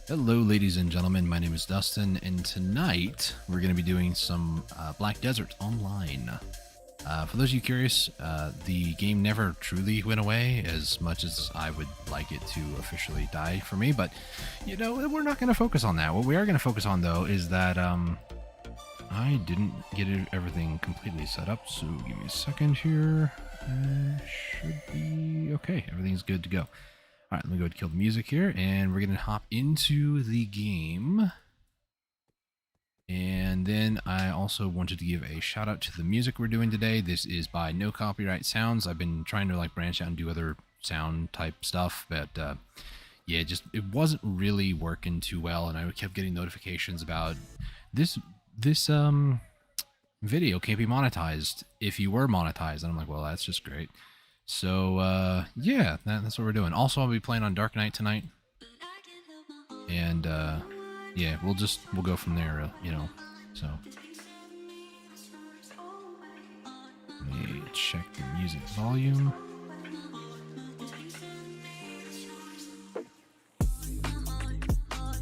Hello, ladies and gentlemen. My name is Dustin, and tonight we're going to be doing some Black Desert Online. For those of you curious, the game never truly went away as much as I would like it to officially die for me, but, you know, we're not going to focus on that. What we are going to focus on, though, is that I didn't get everything completely set up, so give me a second here. Should be okay. Everything's good to go. All right, let me go ahead and kill the music here, and we're going to hop into the game. And then I also wanted to give a shout out to the music we're doing today. This is by No Copyright Sounds. I've been trying to like branch out and do other sound type stuff, but yeah, just it wasn't really working too well, and I kept getting notifications about this video can't be monetized if you were monetized. And I'm like, well, that's just great. So yeah, that's what we're doing. Also, I'll be playing on Dark Knight tonight, and yeah, we'll go from there, you know. So let me check the music volume.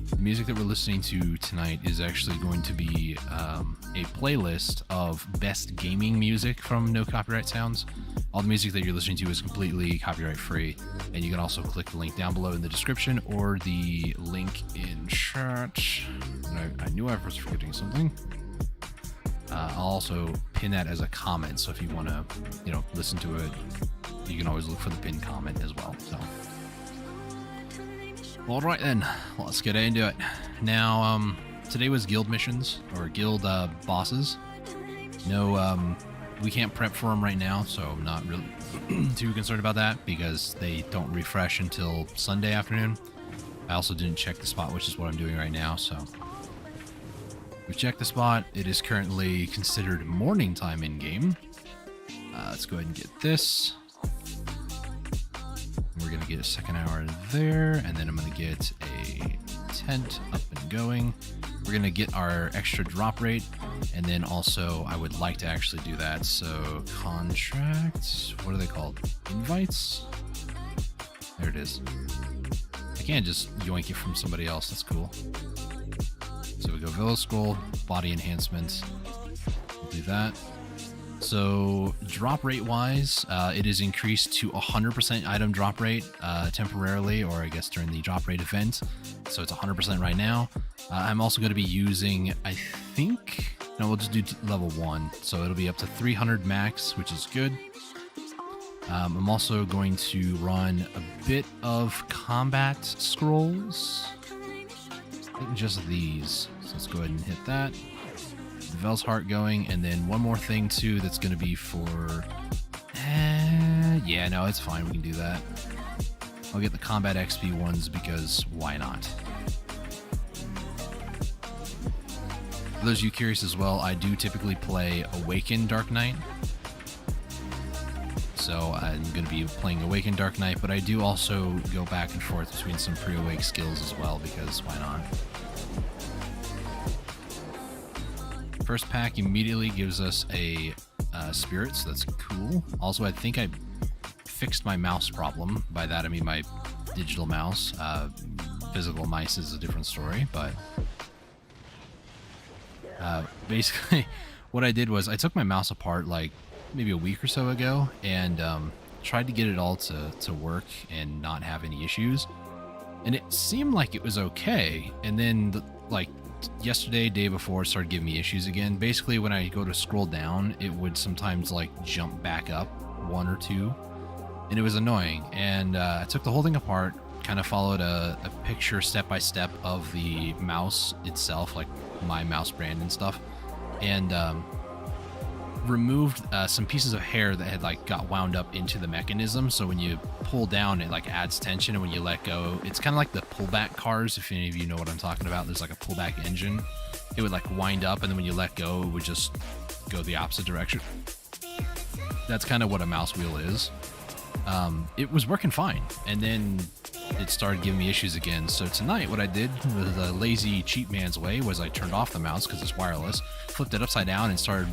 The music that we're listening to tonight is actually going to be a playlist of best gaming music from No Copyright Sounds. All the music that you're listening to is completely copyright free, and you can also click the link down below in the description or the link in chat. I knew I was forgetting something. I'll also pin that as a comment, so if you want to, you know, listen to it, you can always look for the pinned comment as well. So. Alright then, let's get into it. Now, today was guild missions, or guild bosses. No, we can't prep for them right now, so I'm not really too concerned about that, because they don't refresh until Sunday afternoon. I also didn't check the spot, which is what I'm doing right now, so. We checked the spot. It is currently considered morning time in-game. Let's go ahead and get this. We're going to get a second hour there, and then I'm going to get a tent up and going. We're going to get our extra drop rate, and then also I would like to actually do that. So contracts, what are they called? Invites? There it is. I can't just yoink it from somebody else. That's cool. So we go Villa Scroll, body enhancements. We'll do that. So drop rate wise, it is increased to 100% item drop rate temporarily, or I guess during the drop rate event. So it's 100% right now. I'm also going to be using, I think, no, we'll just do level 1. So it'll be up to 300 max, which is good. I'm also going to run a bit of combat scrolls. I think just these. So let's go ahead and hit that. Vel's Heart going, and then one more thing too that's going to be for yeah, no, it's fine, we can do that. I'll get the combat XP ones because why not? For those of you curious as well, I do typically play Awaken Dark Knight, so I'm going to be playing Awaken Dark Knight, but I do also go back and forth between some pre-awake skills as well, because why not? First pack immediately gives us a spirit, so that's cool. Also, I think I fixed my mouse problem. By that I mean my digital mouse. Physical mice is a different story, but basically what I did was I took my mouse apart like maybe a week or so ago, and tried to get it all to work and not have any issues, and it seemed like it was okay, and then like yesterday, day before, it started giving me issues again. Basically, when I go to scroll down, it would sometimes like jump back up 1 or 2, and it was annoying. And I took the whole thing apart, kind of followed a picture step-by-step of the mouse itself, like my mouse brand and stuff, and removed some pieces of hair that had like got wound up into the mechanism. So when you pull down, it like adds tension, and when you let go, it's kind of like the pullback cars, if any of you know what I'm talking about. There's like a pullback engine. It would like wind up, and then when you let go, it would just go the opposite direction. That's kind of what a mouse wheel is. It was working fine, and then it started giving me issues again. So tonight what I did with a lazy cheap man's way was I turned off the mouse because it's wireless, flipped it upside down, and started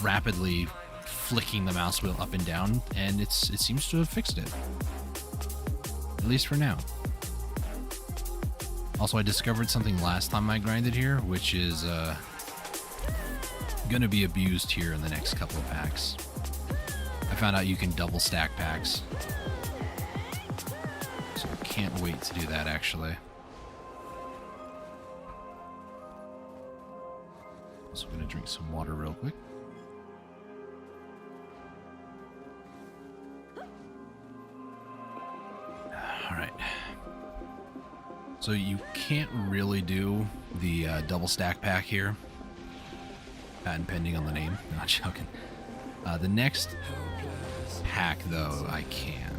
rapidly flicking the mouse wheel up and down, and it seems to have fixed it, at least for now. Also, I discovered something last time I grinded here, which is going to be abused here in the next couple of packs. I found out you can double stack packs. So I can't wait to do that, actually. So I'm going to drink some water real quick. Alright. So you can't really do the double stack pack here. Patent pending on the name. Not joking. The next pack, though, I can.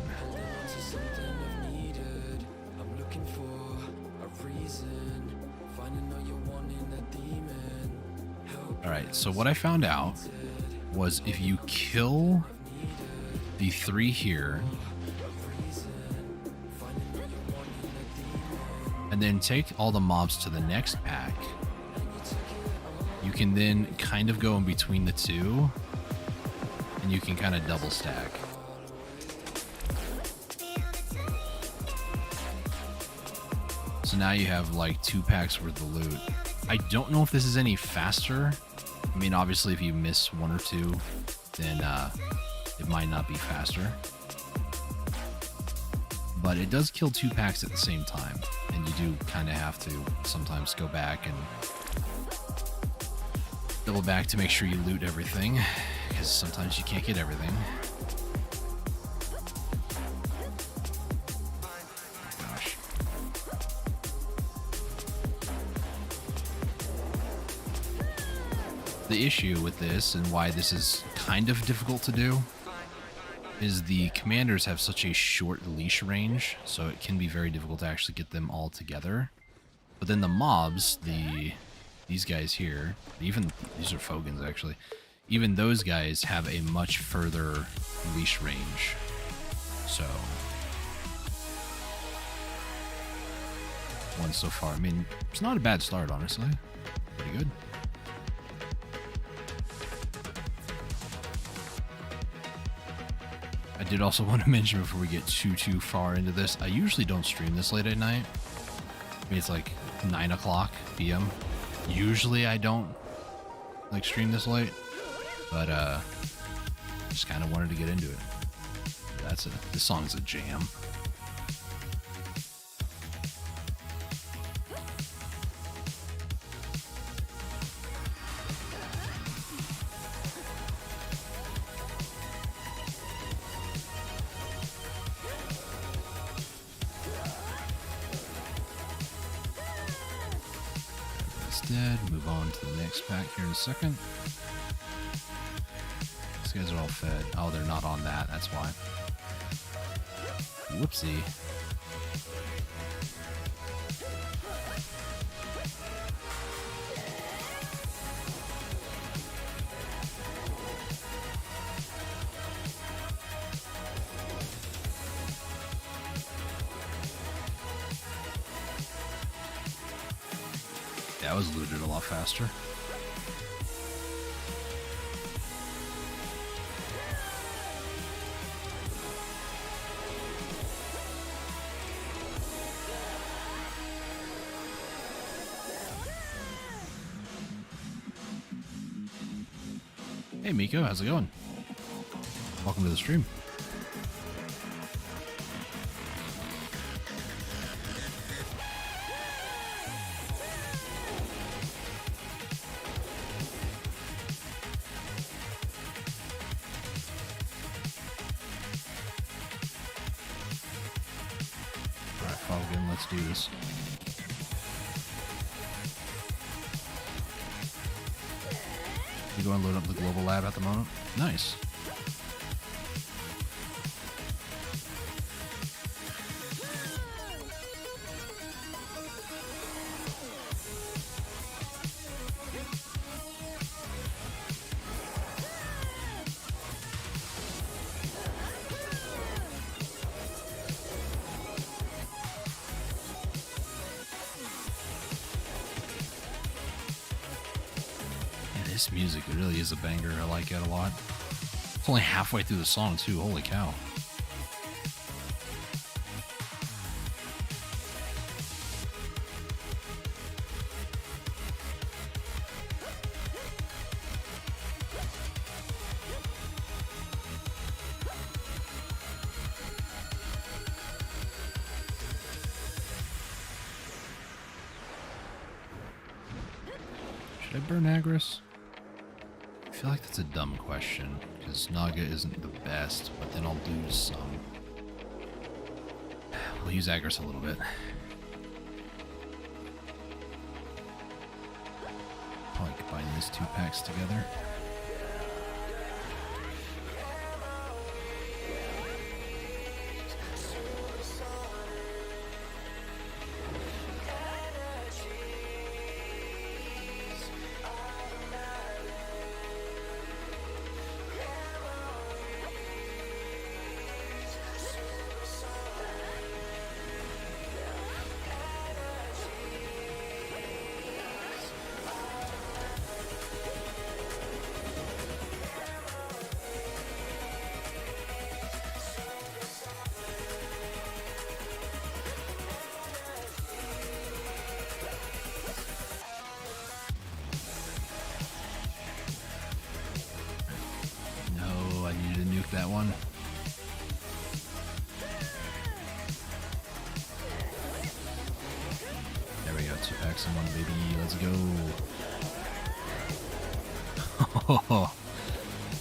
Alright, so what I found out was if you kill the 3 here, and then take all the mobs to the next pack, you can then kind of go in between the 2, and you can kind of double stack. So now you have like 2 packs worth of loot. I don't know if this is any faster. I mean, obviously if you miss 1 or 2, then it might not be faster. But it does kill 2 packs at the same time, and you do kind of have to sometimes go back and double back to make sure you loot everything, because sometimes you can't get everything. Oh gosh. The issue with this, and why this is kind of difficult to do, is the commanders have such a short leash range, so it can be very difficult to actually get them all together. But then the mobs, these guys here, even these are Fogans actually, even those guys have a much further leash range. So one so far. I mean, it's not a bad start, honestly. Pretty good. I did also want to mention before we get too far into this, I usually don't stream this late at night. I mean, it's like 9 o'clock p.m. Usually I don't like stream this late, but just kind of wanted to get into it. This song's a jam. Dead. Move on to the next pack here in a second. These guys are all fed. Oh, they're not on that. That's why. Whoopsie. That was looted a lot faster. Hey Miko, how's it going? Welcome to the stream. Let's do this. You go and load up the global lab at the moment? Nice. This music really is a banger. I like it a lot. It's only halfway through the song too. Holy cow. Should I burn Agris? I feel like that's a dumb question, because Naga isn't the best, but then I'll lose some. We'll use Agris a little bit. Probably combine these 2 packs together. That one. There we go, 2 packs in 1, baby. Let's go. Oh,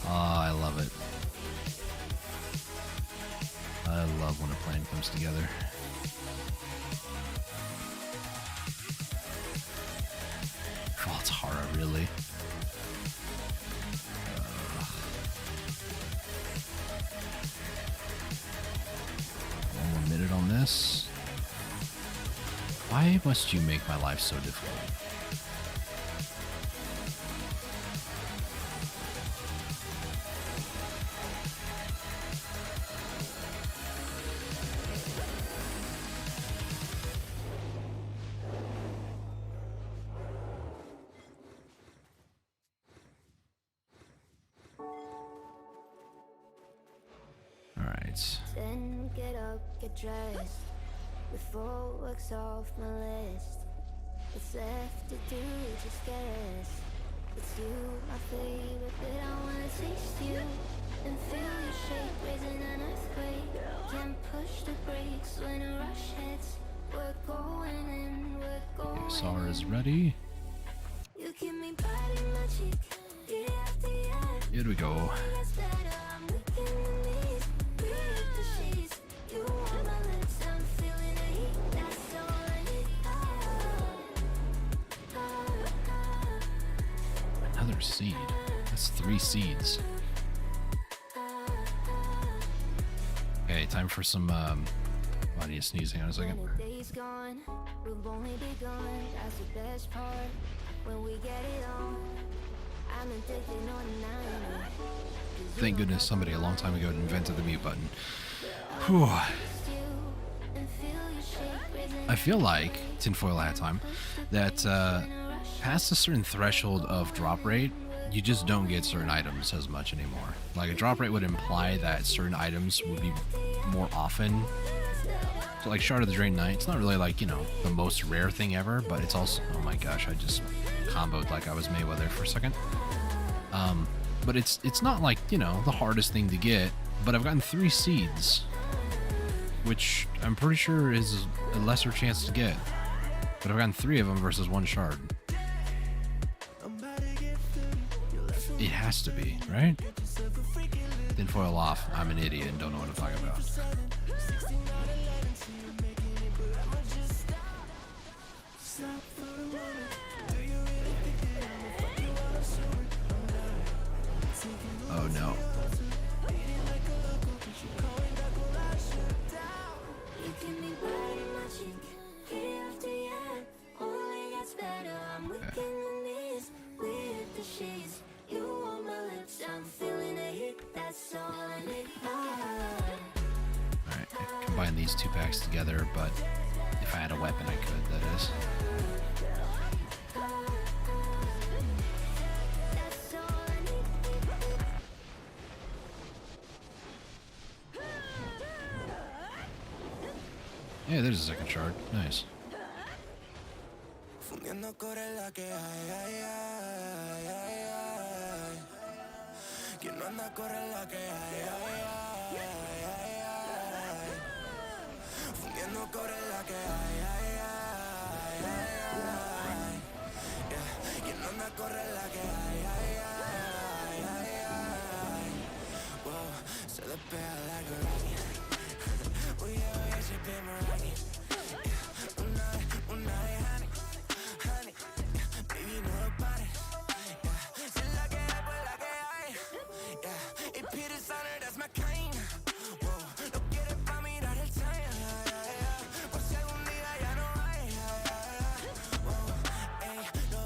I love it. I love when a plan comes together. Oh, it's Hara, really. On this. Why must you make my life so difficult? All right. Then get up, get dressed. Before work's off my list. What's left to do, just guess. It's you, my favorite, but I wanna taste you and feel your shape, raising an earthquake. Can't push the brakes when a rush hits. We're going in, we're going. Sar is ready. You keep me biting my cheek, year after year. Here we go. I'm weak in the knees. Breathe the sheets. You want my lips, I'm feeling the heat. That's all I need. Another seed. That's 3 seeds. Okay, time for some body sneezing on a second. When the day's gone, we've only begun. That's the best part. When we get it on, I'm addicted on the night. Thank goodness somebody a long time ago invented the mute button. Whew. I feel like, tinfoil hat time, that past a certain threshold of drop rate, you just don't get certain items as much anymore. Like, a drop rate would imply that certain items would be more often. So like Shard of the Drain Knight, it's not really like, you know, the most rare thing ever, but it's also, oh my gosh, I just comboed like I was Mayweather for a second. But it's not like, you know, the hardest thing to get, but I've gotten 3 seeds, which I'm pretty sure is a lesser chance to get. But I've gotten 3 of them versus 1 shard. It has to be, right? Then foil off. I'm an idiot and don't know what I'm talking about. Oh no. Alright, I combine these 2 packs together, but if I had a weapon I could, that is. Yeah, there's a second shard. Nice.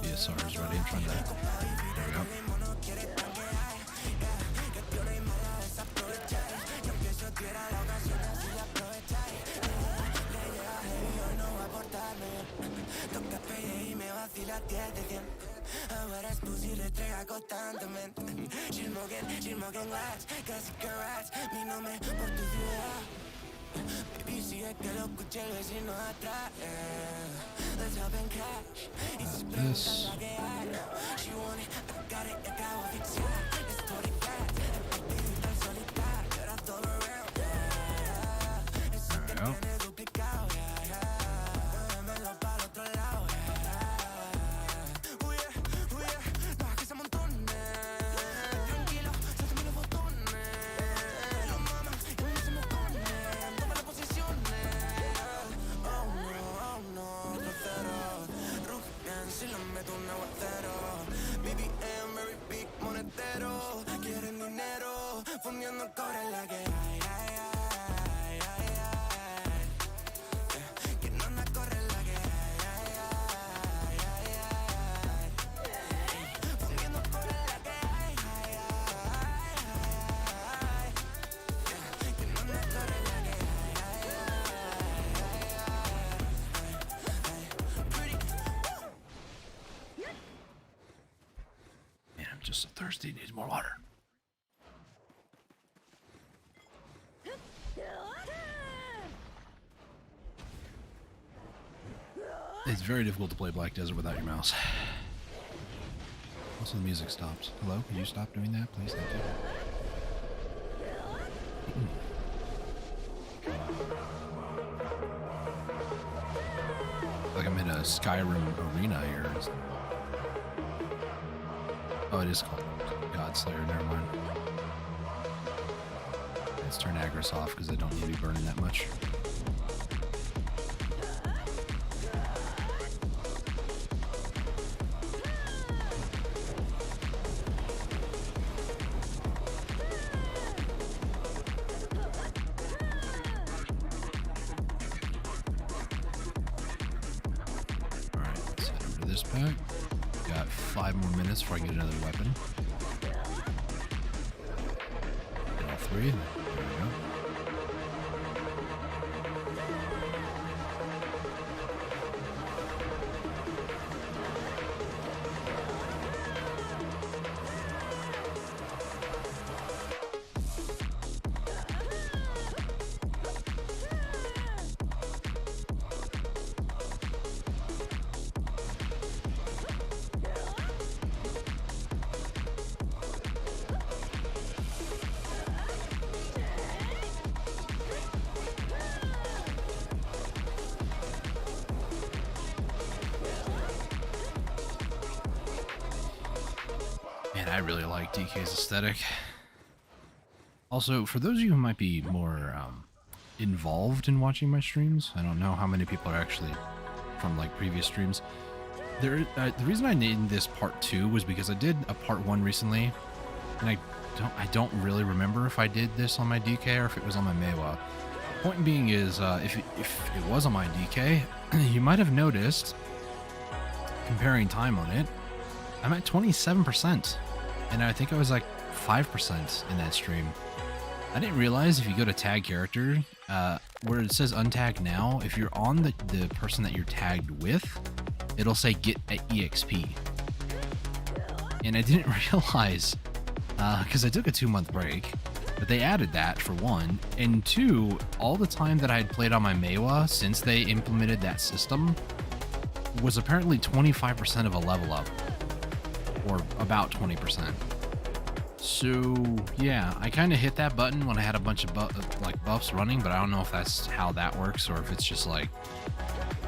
BSR is ready. I'm trying to. There we go. This. There we go. Man, I'm just so thirsty. Need more water. It's very difficult to play Black Desert without your mouse. Also, the music stops. Hello? Can you stop doing that, please? Thank you. Like I'm in a Skyrim arena here. Oh, it is called Godslayer. Never mind. Let's turn Agris off because I don't need to be burning that much. This pack. Got 5 more minutes before I get another weapon. Get all 3. There we go. Man, I really like DK's aesthetic. Also, for those of you who might be more involved in watching my streams, I don't know how many people are actually from like previous streams. The reason I named this part 2 was because I did a part 1 recently, and I don't really remember if I did this on my DK or if it was on my Meiwa. Point being is, if it was on my DK, you might have noticed, comparing time on it, I'm at 27%, and I think I was like 5% in that stream. I didn't realize if you go to tag character, where it says untag now, if you're on the person that you're tagged with, it'll say get at EXP. And I didn't realize, because I took a 2-month break, but they added that for 1, and 2, all the time that I had played on my Meiwa since they implemented that system was apparently 25% of a level up, or about 20%. So yeah, I kind of hit that button when I had a bunch of buffs running, but I don't know if that's how that works or if it's just like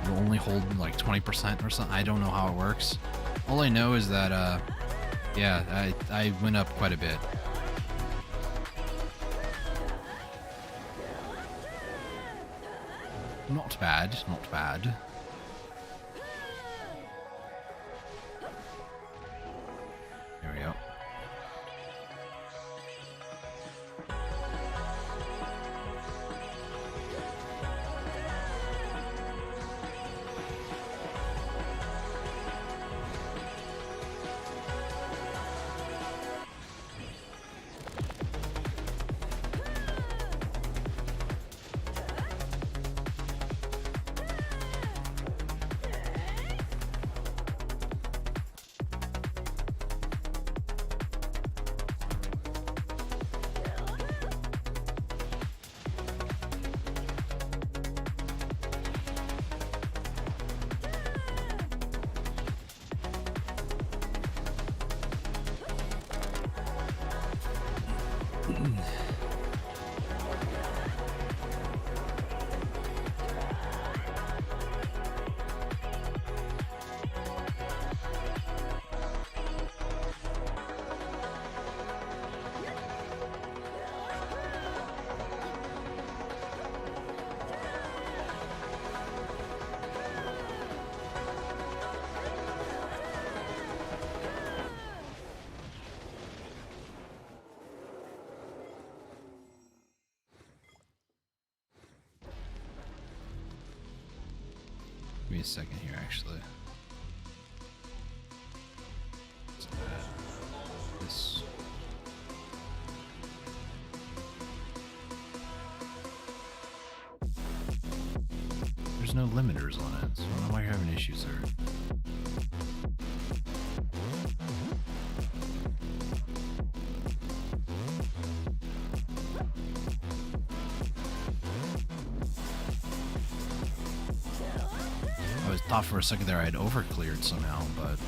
you only hold like 20% or something. I don't know how it works. All I know is that, yeah, I went up quite a bit. Not bad, not bad. There we go. Give me a second here, actually. Let's add this. There's no limiters on it, so I don't know why you're having issues there. I thought for a second there I had overcleared somehow, but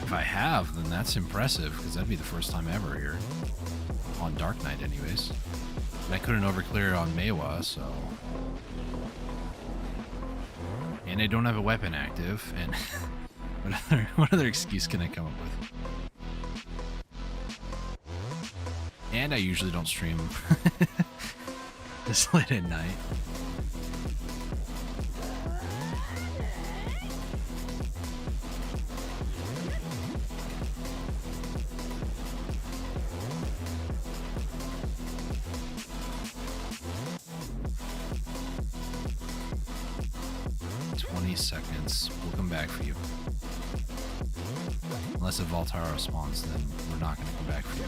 if I have, then that's impressive, because that'd be the first time ever here. On Dark Knight, anyways. And I couldn't overclear on Maewa, so... And I don't have a weapon active, and... what other excuse can I come up with? And I usually don't stream this late at night. Seconds. We'll come back for you. Unless a Voltara spawns, then we're not going to come back for you.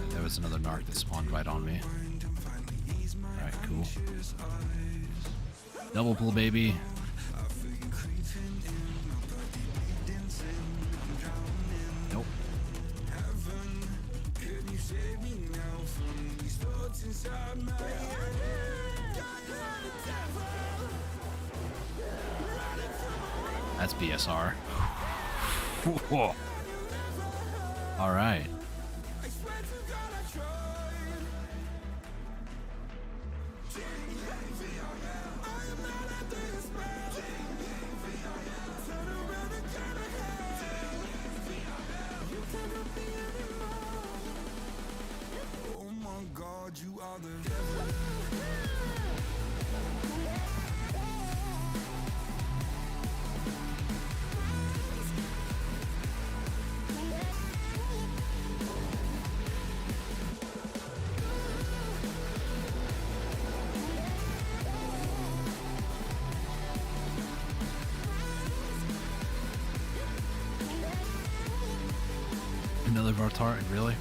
There was another narc that spawned right on me. Alright, cool. Double pull, baby. Nope. That's BSR. Whoa. Alright. Another Vartar, really?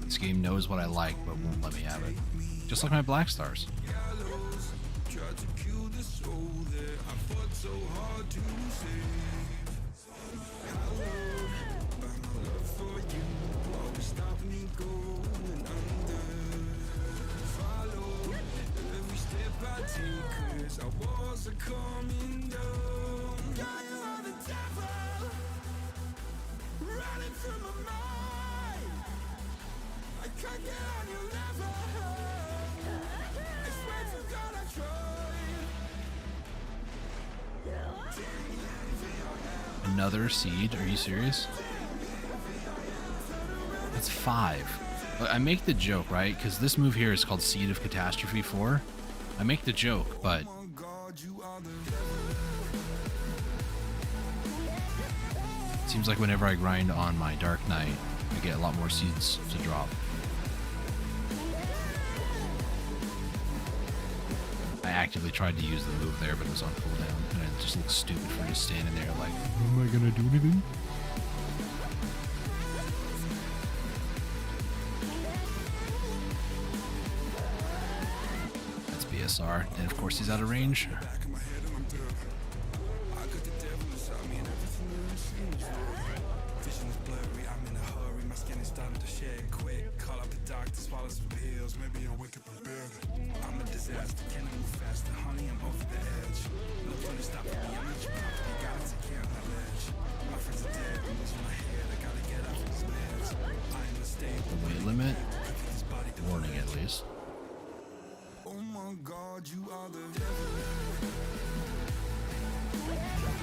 This game knows what I like, but won't let me have it. Just like my Black Stars. Another seed? Are you serious? That's 5. I make the joke, right? Because this move here is called Seed of Catastrophe 4. I make the joke, but it seems like whenever I grind on my Dark Knight, I get a lot more seeds to drop. I actively tried to use the move there, but it was on cooldown, and it just looks stupid for just standing there like, am I gonna do anything? That's BSR, and of course he's out of range. Weight limit. Warning at least.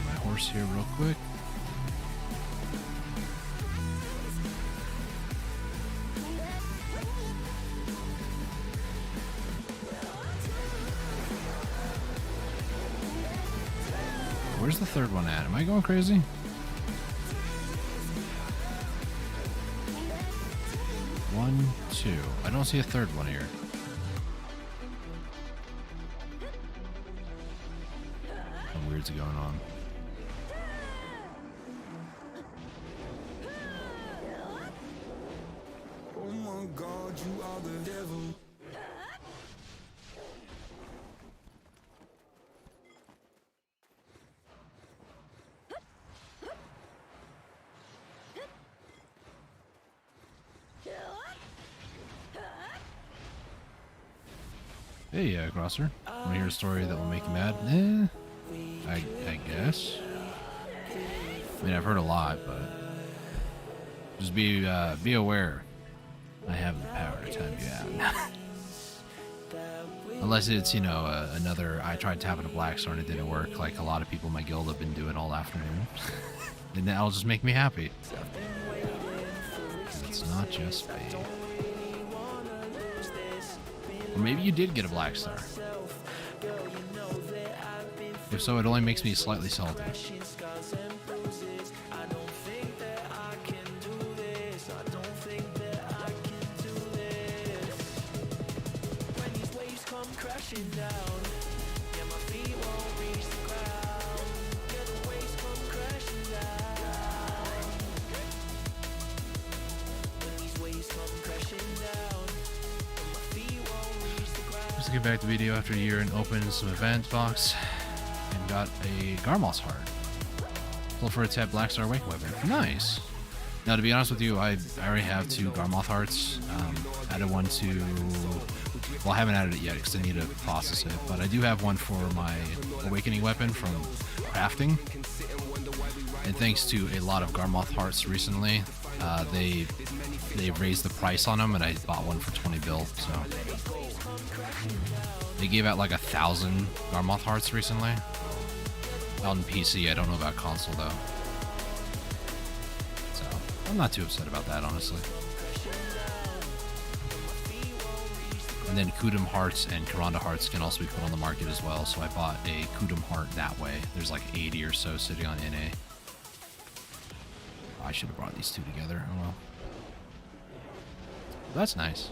My horse here real quick. Where's the third one at? Am I going crazy? One, two. I don't see a third one here. What weird's going on? Oh my God, you are the devil. Hey, Crosser. Want to hear a story that will make you mad? I guess. I mean, I've heard a lot, but just be aware. I have the power to time you out. Unless it's, you know, another, I tried tapping a black star and it didn't work, like a lot of people in my guild have been doing all afternoon. And that'll just make me happy. It's not just me. Or maybe you did get a black star. If so, it only makes me slightly salty. Just get back to video after a year and opened some event box and got a Garmoth's heart. Pull for a tap Black Star Wake weapon. Nice. Now, to be honest with you, I already have 2 Garmoth hearts. Added one to, well, I haven't added it yet because I need to process it, but I do have one for my awakening weapon from crafting. And thanks to a lot of Garmoth hearts recently, they raised the price on them, and I bought one for 20 bill. So they gave out like 1,000 Garmoth hearts recently on PC. I don't know about console though, so I'm not too upset about that, honestly. And then Kudum hearts and Karanda hearts can also be put on the market as well. So I bought a Kudum heart that way. There's like 80 or so sitting on NA. I should have brought these 2 together. Oh well. That's nice.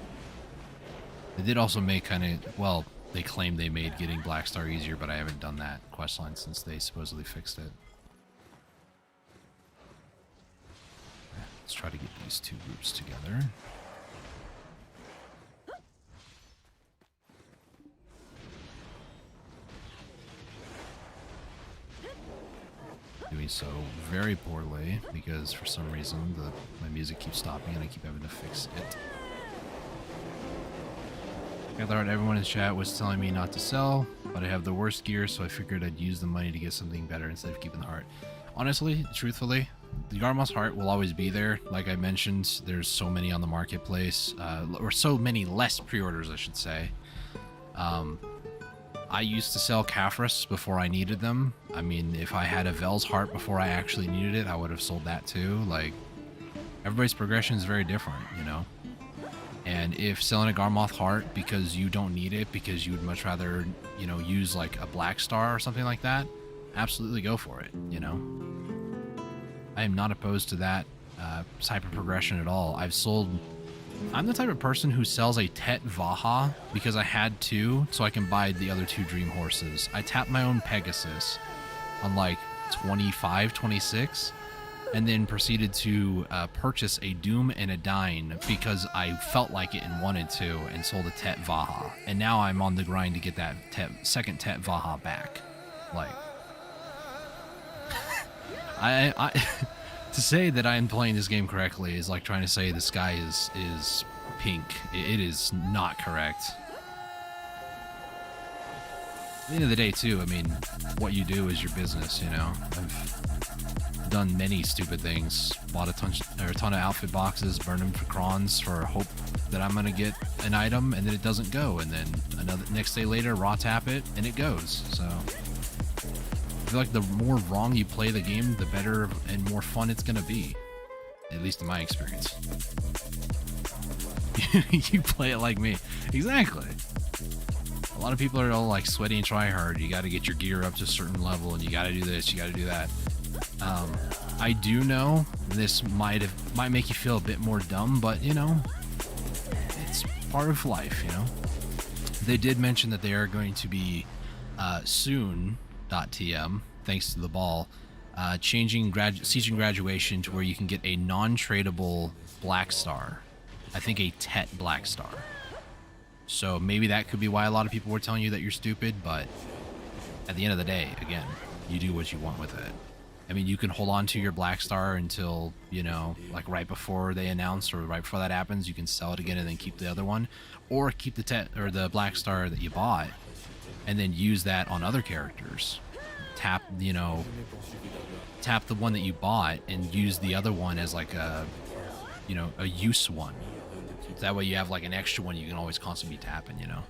They did also make kind of, well, they claim they made getting Black Star easier, but I haven't done that questline since they supposedly fixed it. Let's try to get these 2 groups together. Doing so very poorly because for some reason my music keeps stopping and I keep having to fix it. I thought everyone in the chat was telling me not to sell, but I have the worst gear, so I figured I'd use the money to get something better instead of keeping the heart. Honestly, truthfully, the Garmoth's heart will always be there. Like I mentioned, there's so many on the marketplace, or so many less pre-orders, I should say. I used to sell Caphras before I needed them. I mean, if I had a Vel's heart before I actually needed it, I would have sold that too. Like, everybody's progression is very different, you know? And if selling a Garmoth heart because you don't need it, because you would much rather, you know, use like a Black Star or something like that, absolutely go for it, you know? I am not opposed to that type of progression at all. I'm the type of person who sells a Tet Vaha because I had to, so I can buy the other 2 dream horses. I tapped my own Pegasus on like 25, 26, and then proceeded to purchase a Doom and a Dine because I felt like it and wanted to, and sold a Tet Vaha. And now I'm on the grind to get that second Tet Vaha back. Like, I to say that I'm playing this game correctly is like trying to say the sky is pink. It is not correct. At the end of the day, too, I mean, what you do is your business, you know? I've done many stupid things. Bought a ton of outfit boxes, burned them for crons for hope that I'm going to get an item, and then it doesn't go. And then next day later, raw tap it, and it goes. So I feel like the more wrong you play the game, the better and more fun it's going to be. At least in my experience. You play it like me. Exactly. A lot of people are all like sweaty and try hard. You got to get your gear up to a certain level, and you got to do this, you got to do that. I do know this might make you feel a bit more dumb, but you know, it's part of life, you know. They did mention that they are going to be soon.tm, thanks to the ball, changing Siege Graduation to where you can get a non-tradable Black Star. I think a Tet Black Star. So maybe that could be why a lot of people were telling you that you're stupid, but at the end of the day, again, you do what you want with it. I mean, you can hold on to your Black Star until, you know, like right before they announce or right before that happens, you can sell it again and then keep the other one, or keep the Tet or the Black Star that you bought and then use that on other characters. Tap the one that you bought and use the other one as like a, you know, a use one. That way you have like an extra one you can always constantly be tapping, you know.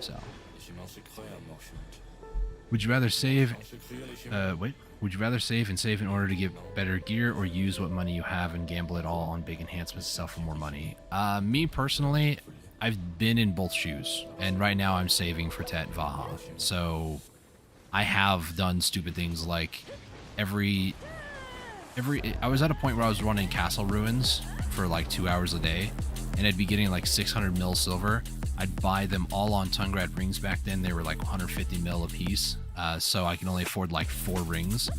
So would you rather save would you rather save in order to get better gear, or use what money you have and gamble it all on big enhancements to sell for more money? Me personally, I've been in both shoes, and right now I'm saving for Tet Vaha. So I have done stupid things like I was at a point where I was running Castle Ruins for like 2 hours a day, and I'd be getting like 600 mil silver. I'd buy them all on Tungrad rings back then. They were like 150 mil a piece, so I can only afford like 4 rings.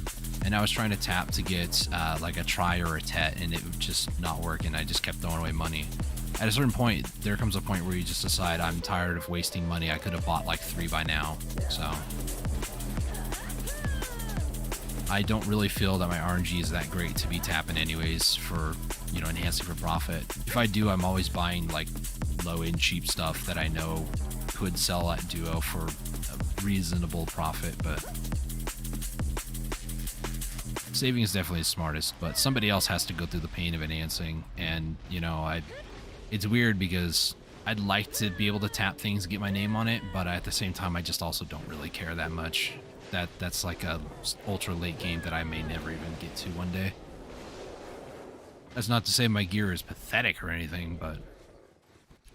And I was trying to tap to get like a Tri or a Tet, and it would just not work, and I just kept throwing away money. At a certain point, there comes a point where you just decide, I'm tired of wasting money. I could have bought like 3 by now, so I don't really feel that my RNG is that great to be tapping anyways for, you know, enhancing for profit. If I do, I'm always buying like low-end cheap stuff that I know could sell at Duo for a reasonable profit, but saving is definitely the smartest, but somebody else has to go through the pain of enhancing, and, you know, it's weird because I'd like to be able to tap things and get my name on it, but at the same time, I just also don't really care that much. That's like a ultra late game that I may never even get to one day. That's not to say my gear is pathetic or anything, but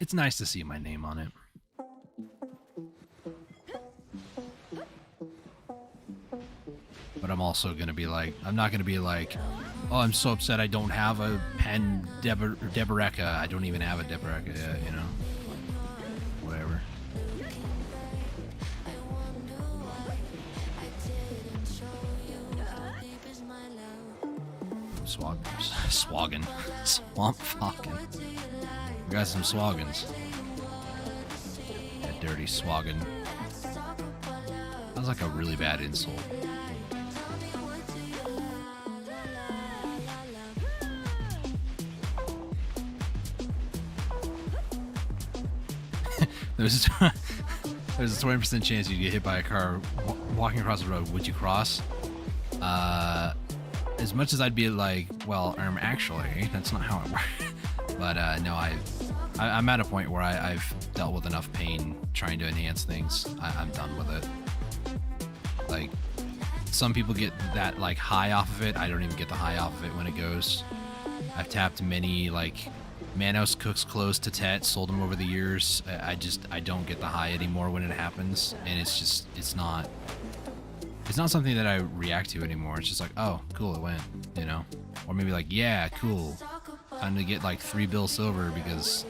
it's nice to see my name on it. But I'm also going to be like, I'm not going to be like, oh, I'm so upset I don't have a pen Deboreka. I don't even have a Deboreka yet, you know? Whatever. Swaggin. Swamp fucking. We got some swaggins. That dirty swaggin. Sounds like a really bad insult. There's there's a 20% chance you get hit by a car walking across the road. Would you cross? As much as I'd be like, well, actually, that's not how it works. But no, I'm at a point where I've dealt with enough pain trying to enhance things. I'm done with it. Like, some people get that like high off of it. I don't even get the high off of it when it goes. I've tapped many like Manos cooks close to Tet, sold them over the years. I don't get the high anymore when it happens, and it's not something that I react to anymore. It's just like, oh, cool, it went, you know? Or maybe like, yeah, cool, time to get like 3 bill silver because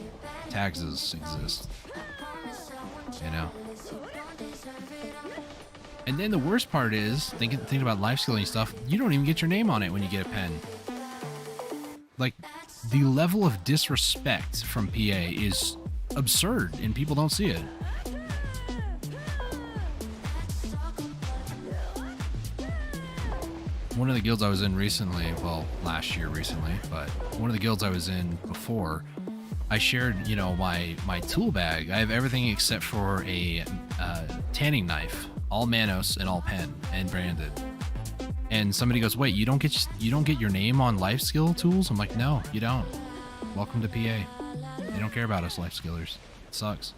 taxes exist, you know? And then the worst part is, thinking about life skilling stuff, you don't even get your name on it when you get a pen. Like, the level of disrespect from PA is absurd, and people don't see it. One of the guilds I was in recently, well, last year recently, but one of the guilds I was in before, I shared, you know, my tool bag. I have everything except for a tanning knife, all Manos and all pen and branded. And somebody goes, "Wait, you don't get your name on life skill tools?" I'm like, "No, you don't. Welcome to PA. They don't care about us life skillers. It sucks.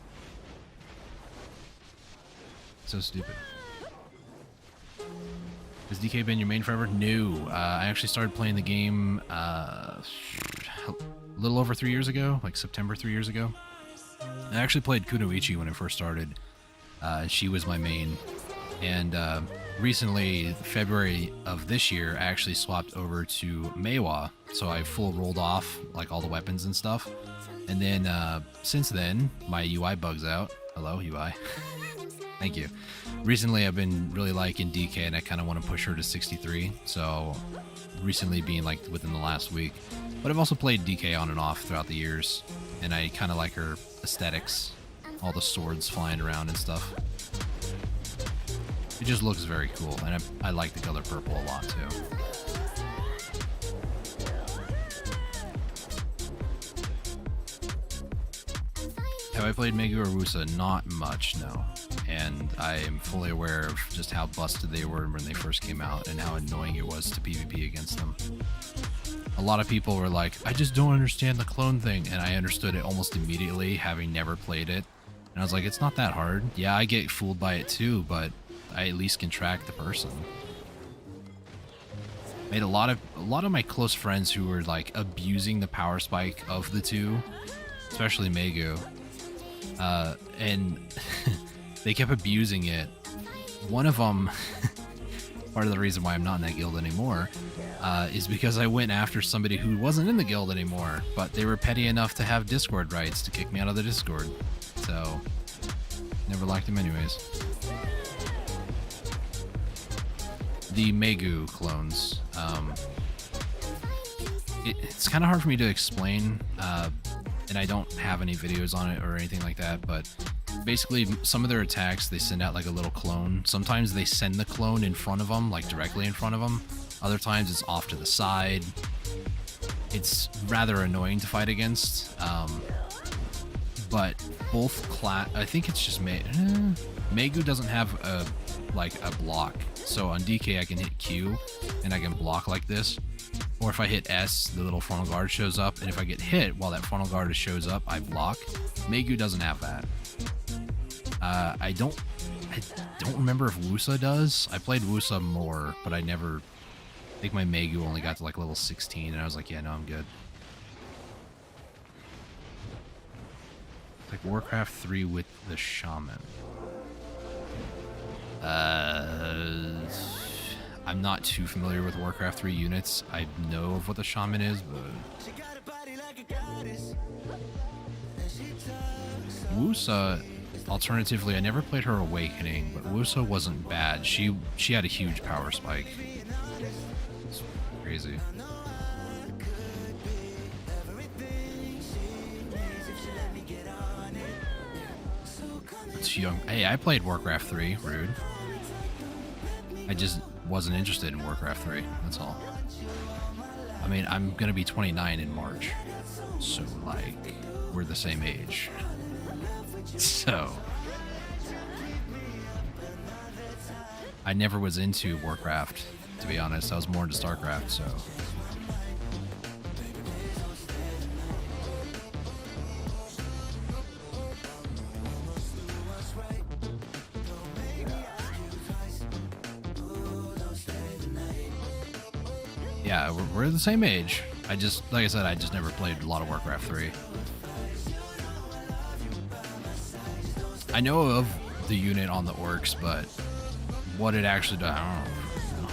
So stupid." Has DK been your main forever? No. I actually started playing the game a little over 3 years ago, like September 3 years ago. I actually played Kunoichi when it first started. She was my main. And recently, February of this year, I actually swapped over to Meiwa. So I full rolled off like all the weapons and stuff. And then since then, my UI bugs out. Hello, UI. Thank you. Recently, I've been really liking DK, and I kind of want to push her to 63. So recently being like within the last week. But I've also played DK on and off throughout the years, and I kind of like her aesthetics. All the swords flying around and stuff. It just looks very cool, and I like the color purple a lot too. Have I played Megu or Wusa? Not much, no. And I am fully aware of just how busted they were when they first came out and how annoying it was to PvP against them. A lot of people were like, "I just don't understand the clone thing," and I understood it almost immediately, having never played it. And I was like, it's not that hard. Yeah, I get fooled by it too, but I at least can track the person. Made a lot of my close friends who were like abusing the power spike of the two, especially Megu. And they kept abusing it. One of them, part of the reason why I'm not in that guild anymore, is because I went after somebody who wasn't in the guild anymore, but they were petty enough to have Discord rights to kick me out of the Discord. So, never liked him anyways. The Megu clones. It's kind of hard for me to explain, and I don't have any videos on it or anything like that, but basically some of their attacks, they send out like a little clone. Sometimes they send the clone in front of them, like directly in front of them. Other times it's off to the side. It's rather annoying to fight against. But both I think it's just Megu doesn't have a block. So on DK I can hit Q and I can block like this. Or if I hit S, the little frontal guard shows up, and if I get hit while that frontal guard shows up, I block. Megu doesn't have that. I don't remember if Wusa does. I played Wusa more, but I think my Megu only got to like level 16, and I was like, yeah, no, I'm good. It's like Warcraft 3 with the Shaman. I'm not too familiar with Warcraft 3 units. I know of what the Shaman is, but Wusa, alternatively, I never played her Awakening, but Wusa wasn't bad. She had a huge power spike. It's crazy. It's young. Hey, I played Warcraft 3, rude. I just wasn't interested in Warcraft 3, that's all. I mean, I'm gonna be 29 in March, so like, we're the same age. So I never was into Warcraft, to be honest. I was more into StarCraft, so. Yeah, we're the same age. Like I said, I just never played a lot of Warcraft 3. I know of the unit on the orcs, but what it actually does, I don't know.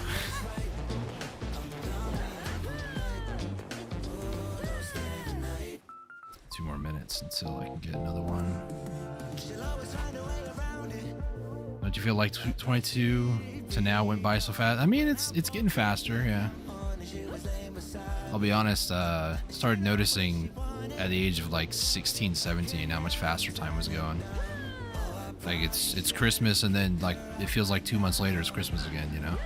2 more minutes until I can get another one. Don't you feel like 22 to now went by so fast? I mean, it's getting faster, yeah. I'll be honest, started noticing at the age of like 16, 17 how much faster time was going. Like it's Christmas, and then like it feels like 2 months later it's Christmas again, you know?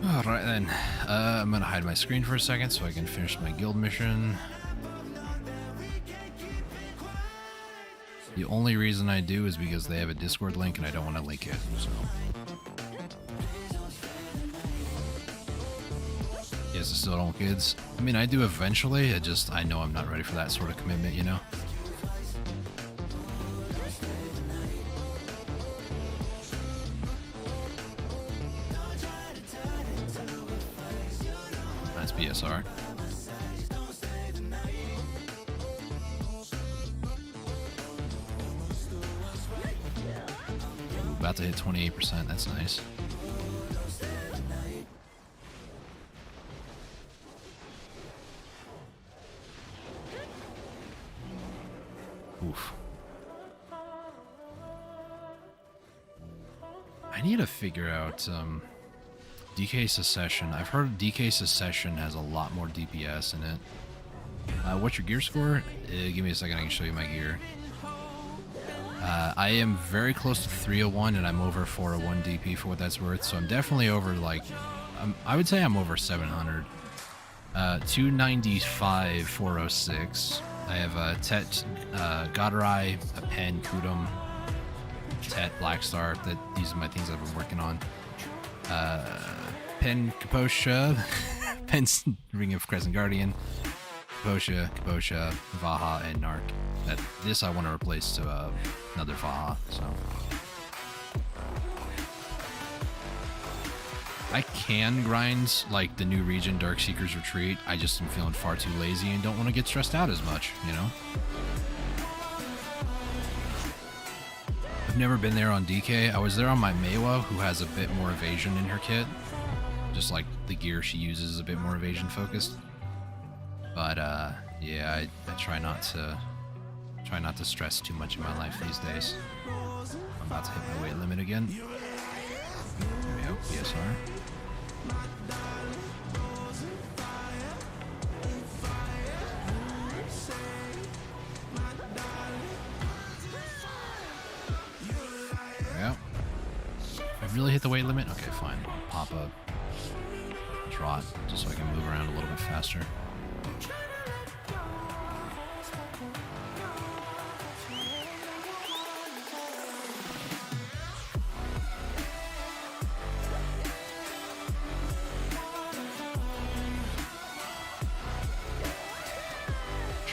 Alright then, I'm gonna hide my screen for a second so I can finish my guild mission. The only reason I do is because they have a Discord link and I don't want to link it, so. Yes, I still don't want kids. I mean, I do eventually, I know I'm not ready for that sort of commitment, you know? That's BSR. About to hit 28%, that's nice. Oof. I need to figure out DK Secession. I've heard DK Secession has a lot more DPS in it. What's your gear score? Give me a second, I can show you my gear. I am very close to 301 and I'm over 401 DP for what that's worth, so I'm definitely over, like, I would say I'm over 700. 295, 406. I have a Tet, Godarai, a Pen, Kudum, Tet, Blackstar. These are my things I've been working on. Pen, Kaposha, Pen's Ring of Crescent Guardian, Kaposha, Vaha, and Narc. This I want to replace to another Vaha, so. I can grind like the new region, Darkseeker's Retreat. I just am feeling far too lazy and don't want to get stressed out as much, you know? I've never been there on DK. I was there on my Meiwa, who has a bit more evasion in her kit. Just like the gear she uses is a bit more evasion focused. But yeah, I try not to stress too much in my life these days. I'm about to hit my weight limit again. There we go, PSR. There we go. I really hit the weight limit? Okay, fine. I'll pop a trot just so I can move around a little bit faster.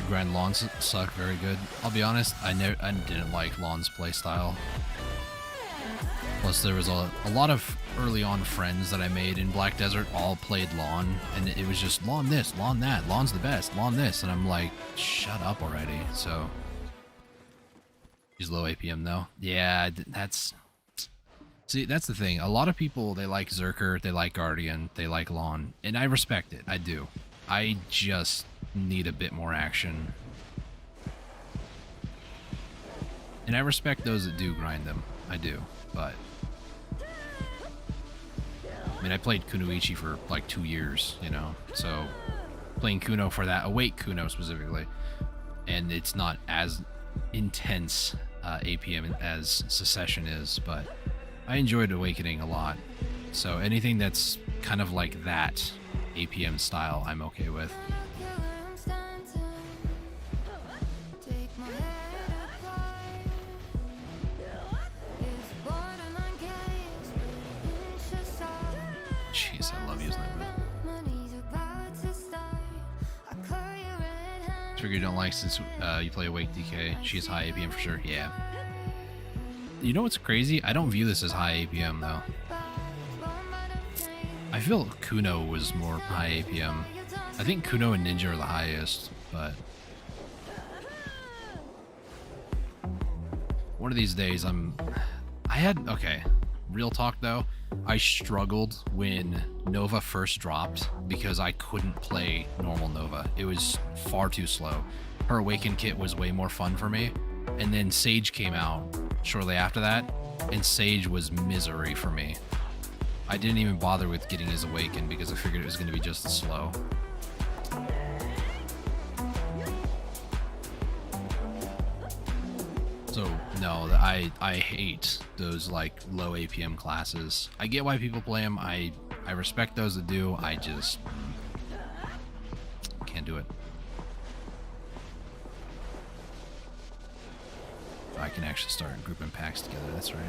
Grind Lawns suck very good. I'll be honest, I didn't like Lawns playstyle. Plus, there was a lot of early on friends that I made in Black Desert all played Lawn, and it was just Lawn this, Lawn that, Lawn's the best, Lawn this, and I'm like, shut up already. So, he's low APM though. Yeah, see, that's the thing. A lot of people, they like Zerker, they like Guardian, they like Lawn, and I respect it. I do. I just need a bit more action. And I respect those that do grind them. I do. But I mean, I played Kunoichi for like 2 years, you know, so playing Kuno for that, Awake Kuno specifically, and it's not as intense APM as Secession is, but I enjoyed Awakening a lot. So anything that's kind of like that APM style, I'm okay with. Jeez, I love using that move. Trigger you don't like since you play Awake DK. She has high APM for sure. Yeah. You know what's crazy? I don't view this as high APM though. I feel Kuno was more high APM. I think Kuno and Ninja are the highest, but one of these days okay, real talk though, I struggled when Nova first dropped because I couldn't play normal Nova. It was far too slow. Her Awaken kit was way more fun for me, and then Sage came out shortly after that, and Sage was misery for me. I didn't even bother with getting his Awaken because I figured it was going to be just as slow. So no, I hate those like low APM classes. I get why people play them. I respect those that do. I just can't do it. I can actually start grouping packs together. That's right.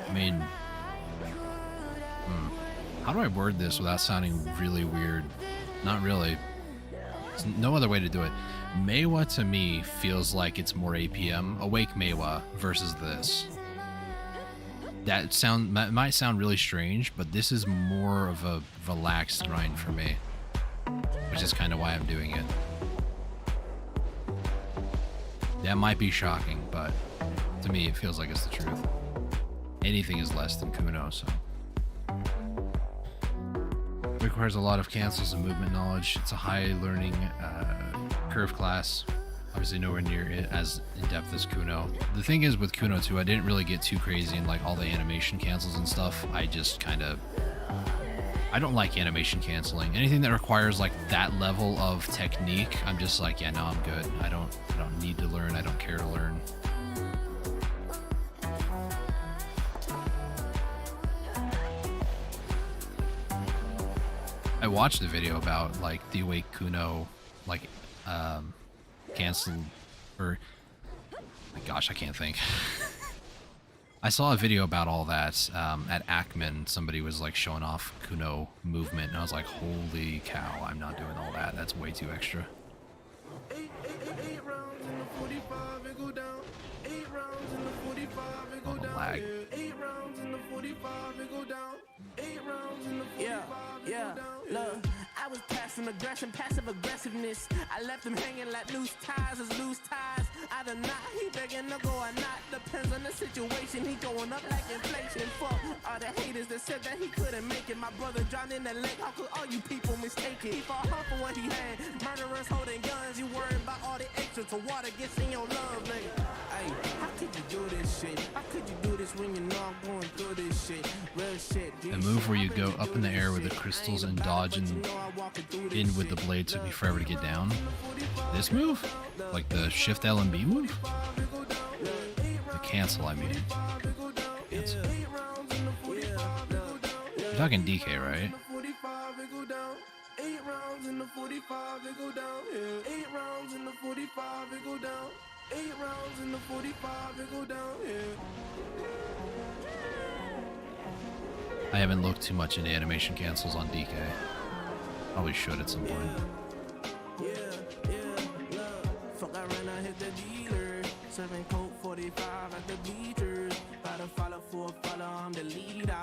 I mean, how do I word this without sounding really weird? Not really. There's no other way to do it. Meiwa to me feels like it's more APM. Awake Meiwa versus this. That might sound really strange, but this is more of a relaxed grind for me, which is kind of why I'm doing it. That might be shocking, but to me it feels like it's the truth. Anything is less than Kuno, so. It requires a lot of cancels and movement knowledge. It's a high learning curve class. Obviously nowhere near it as in-depth as Kuno. The thing is with Kuno too, I didn't really get too crazy in like all the animation cancels and stuff. I just I don't like animation canceling. Anything that requires like that level of technique, I'm just like, yeah, no, I'm good. I don't need to learn. I don't care to learn. I watched a video about like the Awake Kuno like canceled, or my gosh, I can't think. I saw a video about all that at Ackman. Somebody was like showing off Kuno movement, and I was like, holy cow, I'm not doing all that. That's way too extra. Oh, the lag. Yeah, look, I was passive aggression, passive aggressiveness. I left him hanging like loose ties as loose ties. Either not, he begging to go or not. Depends on the situation, he going up like inflation. Fuck all the haters that said that he couldn't make it. My brother drowned in the lake, how could all you people mistake it? He fought hard for what he had, murderers holding guns. You worried about all the extra to water gets in your love, nigga. Hey, how could you do this shit? How could you do this when you know I'm going through this shit? Real shit. The move where you go up in the air with the crystals and dodge and in with the blade took me forever to get down. This move? Like the shift L and B move? The cancel, I mean. Cancel. You're talking DK, right? I haven't looked too much into animation cancels on DK. Probably should at some point. Fuck, I ran, I hit the dealer. Serving Coke 45 at the bleachers. Gotta follow for a follow, I'm the leader.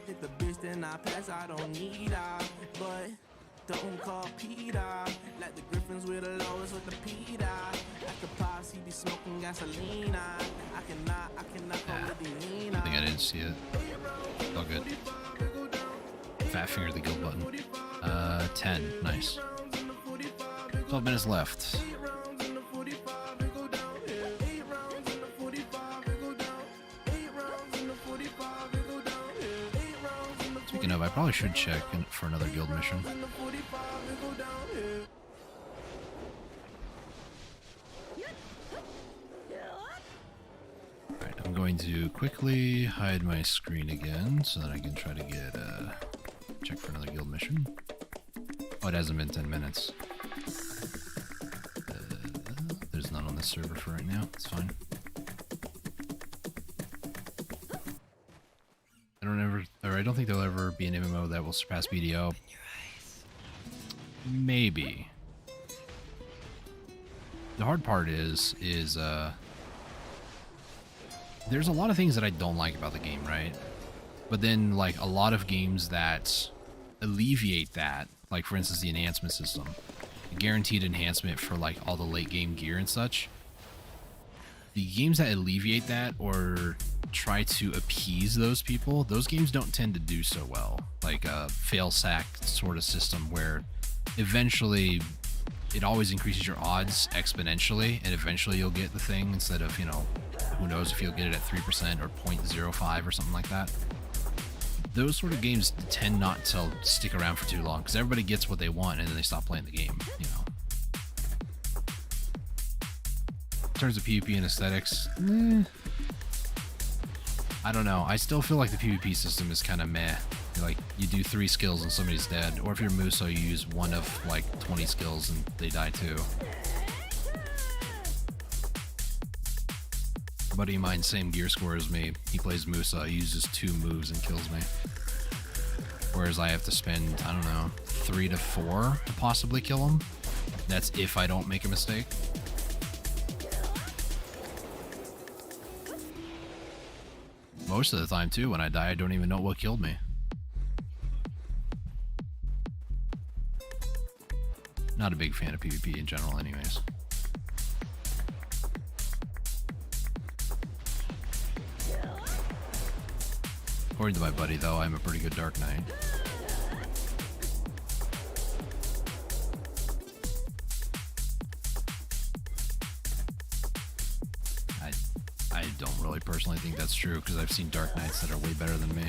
Hit the bitch, then I pass, I don't need her. But don't call Peter. Like the Griffins with the lowest with the Peter. At the pops, he be smoking gasoline. I cannot call with the lean. I think I didn't see it. All good. Fat finger the guild button. 10. Nice. 12 minutes left. I probably should check for another guild mission. Alright, I'm going to quickly hide my screen again so that I can try to get check for another guild mission. Oh, it hasn't been 10 minutes. There's none on the server for right now. It's fine. I don't think there'll ever be an MMO that will surpass BDO. Maybe. The hard part is there's a lot of things that I don't like about the game, right? But then, like, a lot of games that alleviate that, like, for instance, the enhancement system. A guaranteed enhancement for, like, all the late game gear and such. The games that alleviate that or try to appease those people, those games don't tend to do so well. Like a fail-sack sort of system where eventually it always increases your odds exponentially, and eventually you'll get the thing instead of, you know, who knows if you'll get it at 3% or 0.05 or something like that. Those sort of games tend not to stick around for too long because everybody gets what they want and then they stop playing the game, you know. In terms of PvP and aesthetics, I don't know. I still feel like the PvP system is kind of meh. Like, you do 3 skills and somebody's dead. Or if you're Muso, you use one of, like, 20 skills and they die too. A buddy of mine, same gear score as me. He plays Musa. He uses 2 moves and kills me. Whereas I have to spend, I don't know, 3 to 4 to possibly kill him. That's if I don't make a mistake. Most of the time, too, when I die, I don't even know what killed me. Not a big fan of PvP in general, anyways. According to my buddy, though, I'm a pretty good Dark Knight. I don't really personally think that's true, because I've seen Dark Knights that are way better than me.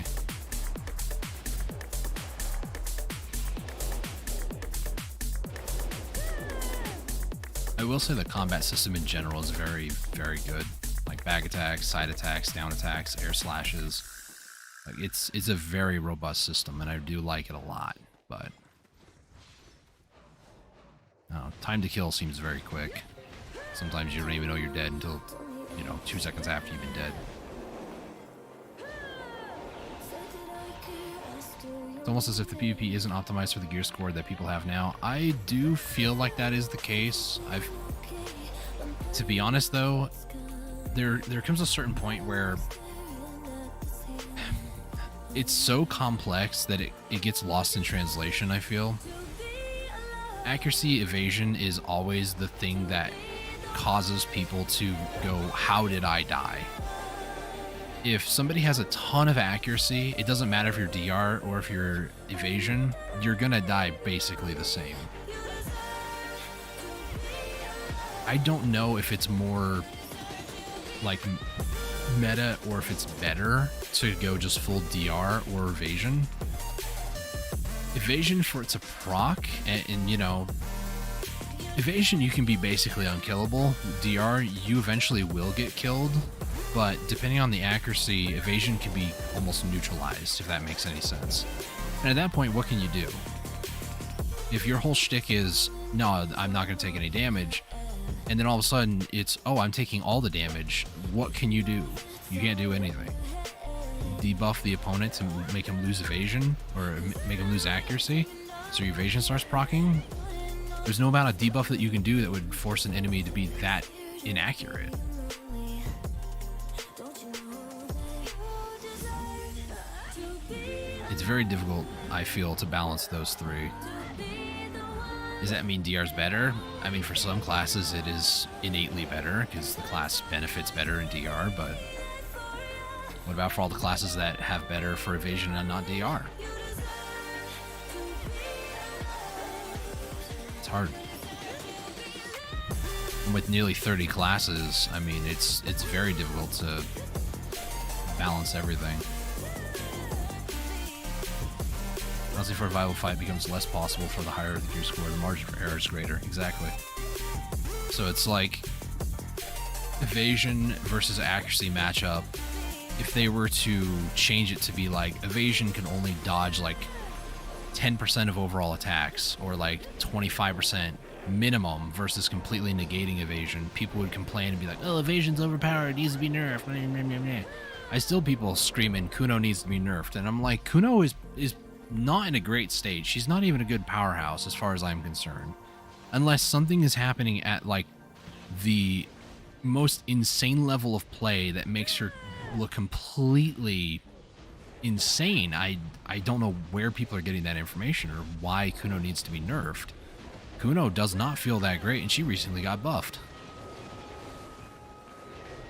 I will say the combat system in general is very, very good. Like bag attacks, side attacks, down attacks, air slashes. Like it's a very robust system, and I do like it a lot, but time to kill seems very quick. Sometimes you don't even know you're dead until, you know, 2 seconds after you've been dead. It's almost as if the PvP isn't optimized for the gear score that people have now. I do feel like that is the case. To be honest, though, there comes a certain point where it's so complex that it gets lost in translation, I feel. Accuracy evasion is always the thing that causes people to go, how did I die? If somebody has a ton of accuracy, it doesn't matter if you're DR or if you're evasion, you're gonna die basically the same. I don't know if it's more like meta or if it's better to go just full DR or evasion. Evasion for it to proc, and you know, evasion you can be basically unkillable. DR, you eventually will get killed, but depending on the accuracy, evasion can be almost neutralized, if that makes any sense. And at that point, what can you do? If your whole shtick is, no, I'm not going to take any damage, and then all of a sudden it's, oh, I'm taking all the damage, what can you do? You can't do anything. Debuff the opponent to make him lose evasion, or make him lose accuracy, so your evasion starts proccing. There's no amount of debuff that you can do that would force an enemy to be that inaccurate. It's very difficult, I feel, to balance those three. Does that mean DR's better? I mean, for some classes it is innately better, because the class benefits better in DR, but what about for all the classes that have better for evasion and not DR? It's hard. And with nearly 30 classes, I mean, it's very difficult to balance everything. Honestly, for a viable fight becomes less possible for the higher the gear score, the margin for error is greater. Exactly. So it's like evasion versus accuracy matchup. If they were to change it to be like evasion can only dodge like 10% of overall attacks, or like 25% minimum versus completely negating evasion, people would complain and be like, oh, evasion's overpowered, it needs to be nerfed. I still people screaming Kuno needs to be nerfed, and I'm like, Kuno is not in a great state. She's not even a good powerhouse as far as I'm concerned, unless something is happening at like the most insane level of play that makes her look completely insane. I don't know where people are getting that information or why Kuno needs to be nerfed. Kuno does not feel that great, and she recently got buffed.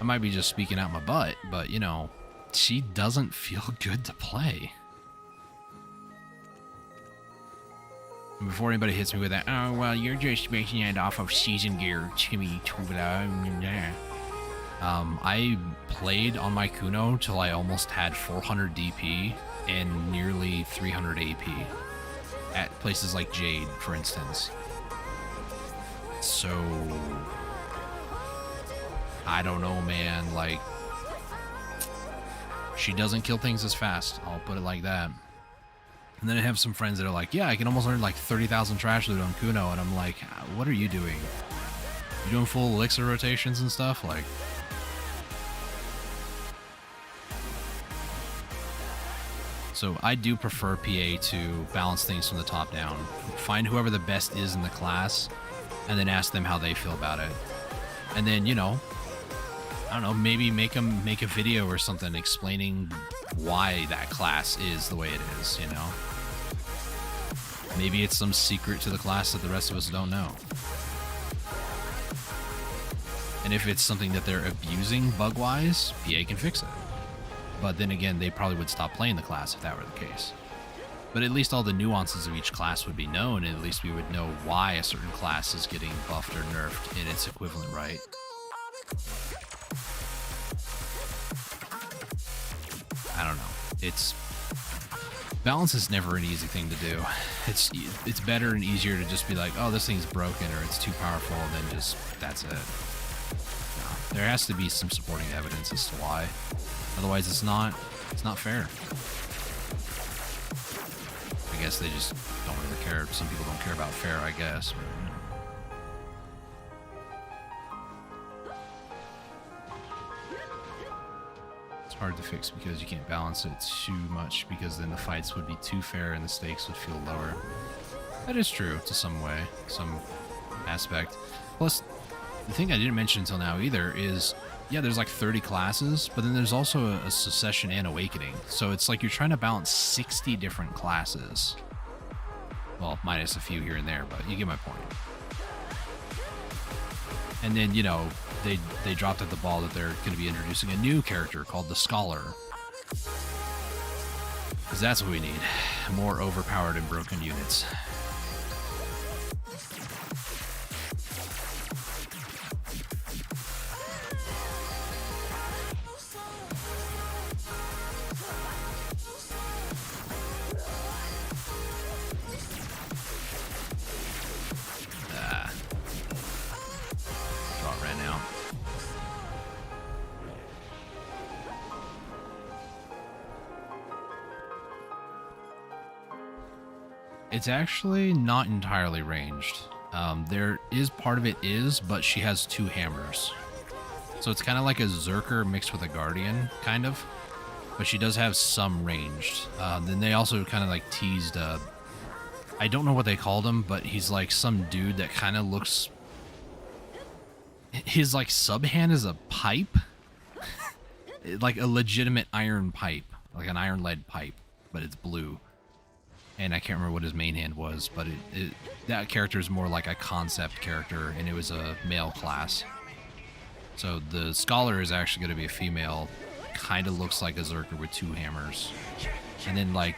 I might be just speaking out my butt, but you know, she doesn't feel good to play. And before anybody hits me with that, oh well, you're just basing it off of season gear, Timmy. I played on my Kuno till I almost had 400 DP and nearly 300 AP at places like Jade, for instance. So I don't know, man. Like, she doesn't kill things as fast. I'll put it like that. And then I have some friends that are like, yeah, I can almost earn like 30,000 trash loot on Kuno. And I'm like, what are you doing? You doing full elixir rotations and stuff? Like, so I do prefer PA to balance things from the top down. Find whoever the best is in the class, and then ask them how they feel about it. And then, you know, I don't know, maybe make a video or something explaining why that class is the way it is, you know? Maybe it's some secret to the class that the rest of us don't know. And if it's something that they're abusing bug-wise, PA can fix it. But then again, they probably would stop playing the class if that were the case. But at least all the nuances of each class would be known, and at least we would know why a certain class is getting buffed or nerfed in its equivalent right. I don't know. Balance is never an easy thing to do. It's better and easier to just be like, oh, this thing's broken or it's too powerful, than just, that's it. No, there has to be some supporting evidence as to why. Otherwise, it's not fair. I guess they just don't really care. Some people don't care about fair, I guess. But, you know. It's hard to fix because you can't balance it too much, because then the fights would be too fair and the stakes would feel lower. That is true to some way, some aspect. Plus, the thing I didn't mention until now either is, yeah, there's like 30 classes, but then there's also a Succession and Awakening. So it's like you're trying to balance 60 different classes. Well, minus a few here and there, but you get my point. And then, you know, they dropped at the ball that they're going to be introducing a new character called the Scholar. Because that's what we need. More overpowered and broken units. It's actually not entirely ranged. There is part of it is, but she has two hammers. So it's kind of like a Zerker mixed with a Guardian, kind of. But she does have some ranged. Then they also kind of like teased, I don't know what they called him, but he's like some dude that kind of looks... His like sub-hand is a pipe. Like a legitimate iron pipe. Like an iron lead pipe, but it's blue. And I can't remember what his main hand was, but that character is more like a concept character, and it was a male class. So the Scholar is actually going to be a female, kind of looks like a Zerker with two hammers. And then like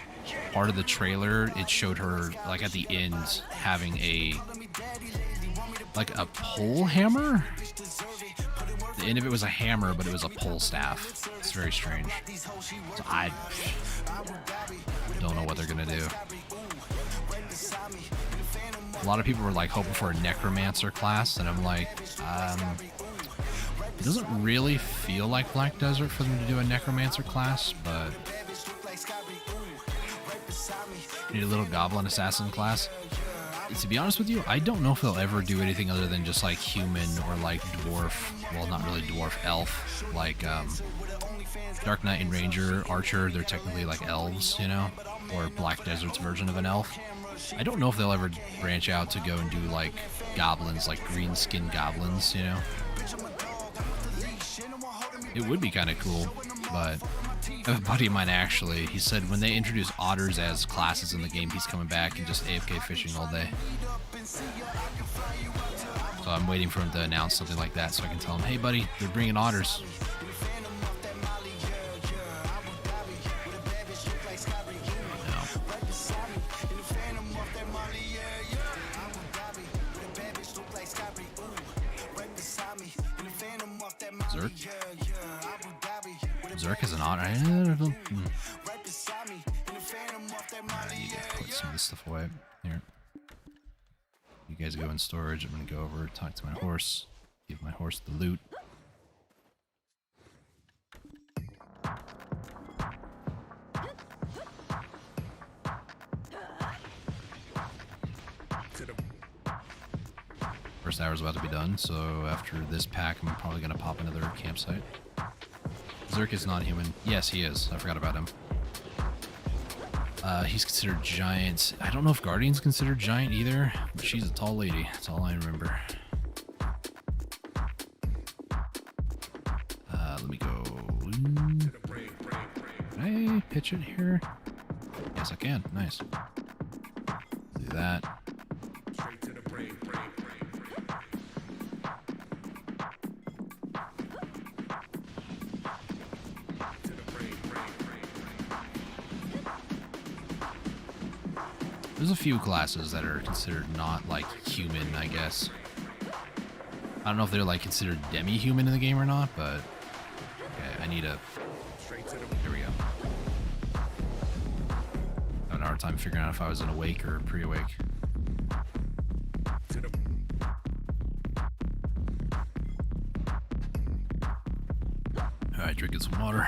part of the trailer, it showed her like at the end having a pole hammer. The end of it was a hammer, but it was a pole staff. It's very strange. So I don't know what they're gonna do. lot of people were like hoping for a necromancer class, and I'm like, it doesn't really feel like Black Desert for them to do a necromancer class, but need a little goblin assassin class. To be honest with you, I don't know if they'll ever do anything other than just like human or like dwarf. Well, not really dwarf, elf. Like Dark Knight and Ranger, Archer, they're technically like elves, you know? Or Black Desert's version of an elf. I don't know if they'll ever branch out to go and do like goblins, like green skin goblins, you know? It would be kind of cool, but I have a buddy of mine actually, he said when they introduce otters as classes in the game, he's coming back and just AFK fishing all day. So I'm waiting for him to announce something like that so I can tell him, hey buddy, they're bringing otters. Zerk? Zerk is an otter. I need to put some of this stuff away. Here. You guys go in storage. I'm going to go over, talk to my horse, give my horse the loot. First hour's about to be done, so after this pack, I'm probably going to pop another campsite. Zerk is not human. Yes, he is. I forgot about him. He's considered giant. I don't know if Guardian's considered giant either, but she's a tall lady. That's all I remember. Let me go. Can I pitch it here? Yes, I can. Nice. Do that. There's a few classes that are considered not, like, human, I guess. I don't know if they're, like, considered demi-human in the game or not, but... Okay, I need a... There we go. I had a hard time figuring out if I was an awake or pre-awake. Alright, drinking some water.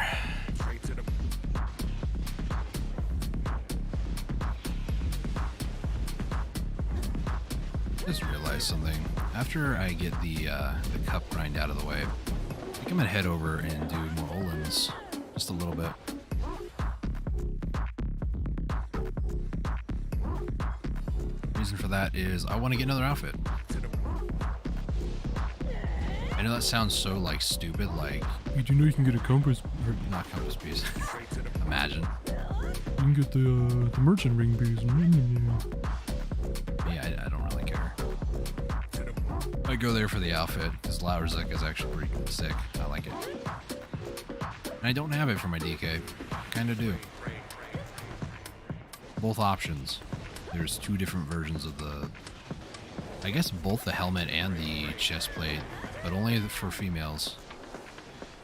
Just realized something. After I get the cup grind out of the way, I think I'm gonna head over and do more Olins just a little bit. Reason for that is I want to get another outfit. I know that sounds so like stupid, like, hey, do you know you can get a compass, or not compass piece? Imagine. You can get the merchant ring piece. Yeah, I don't really care. I go there for the outfit because Lauerzek is actually pretty sick. I like it. And I don't have it for my DK. Kind of do. Both options. There's two different versions of the... I guess both the helmet and the chest plate, but only for females.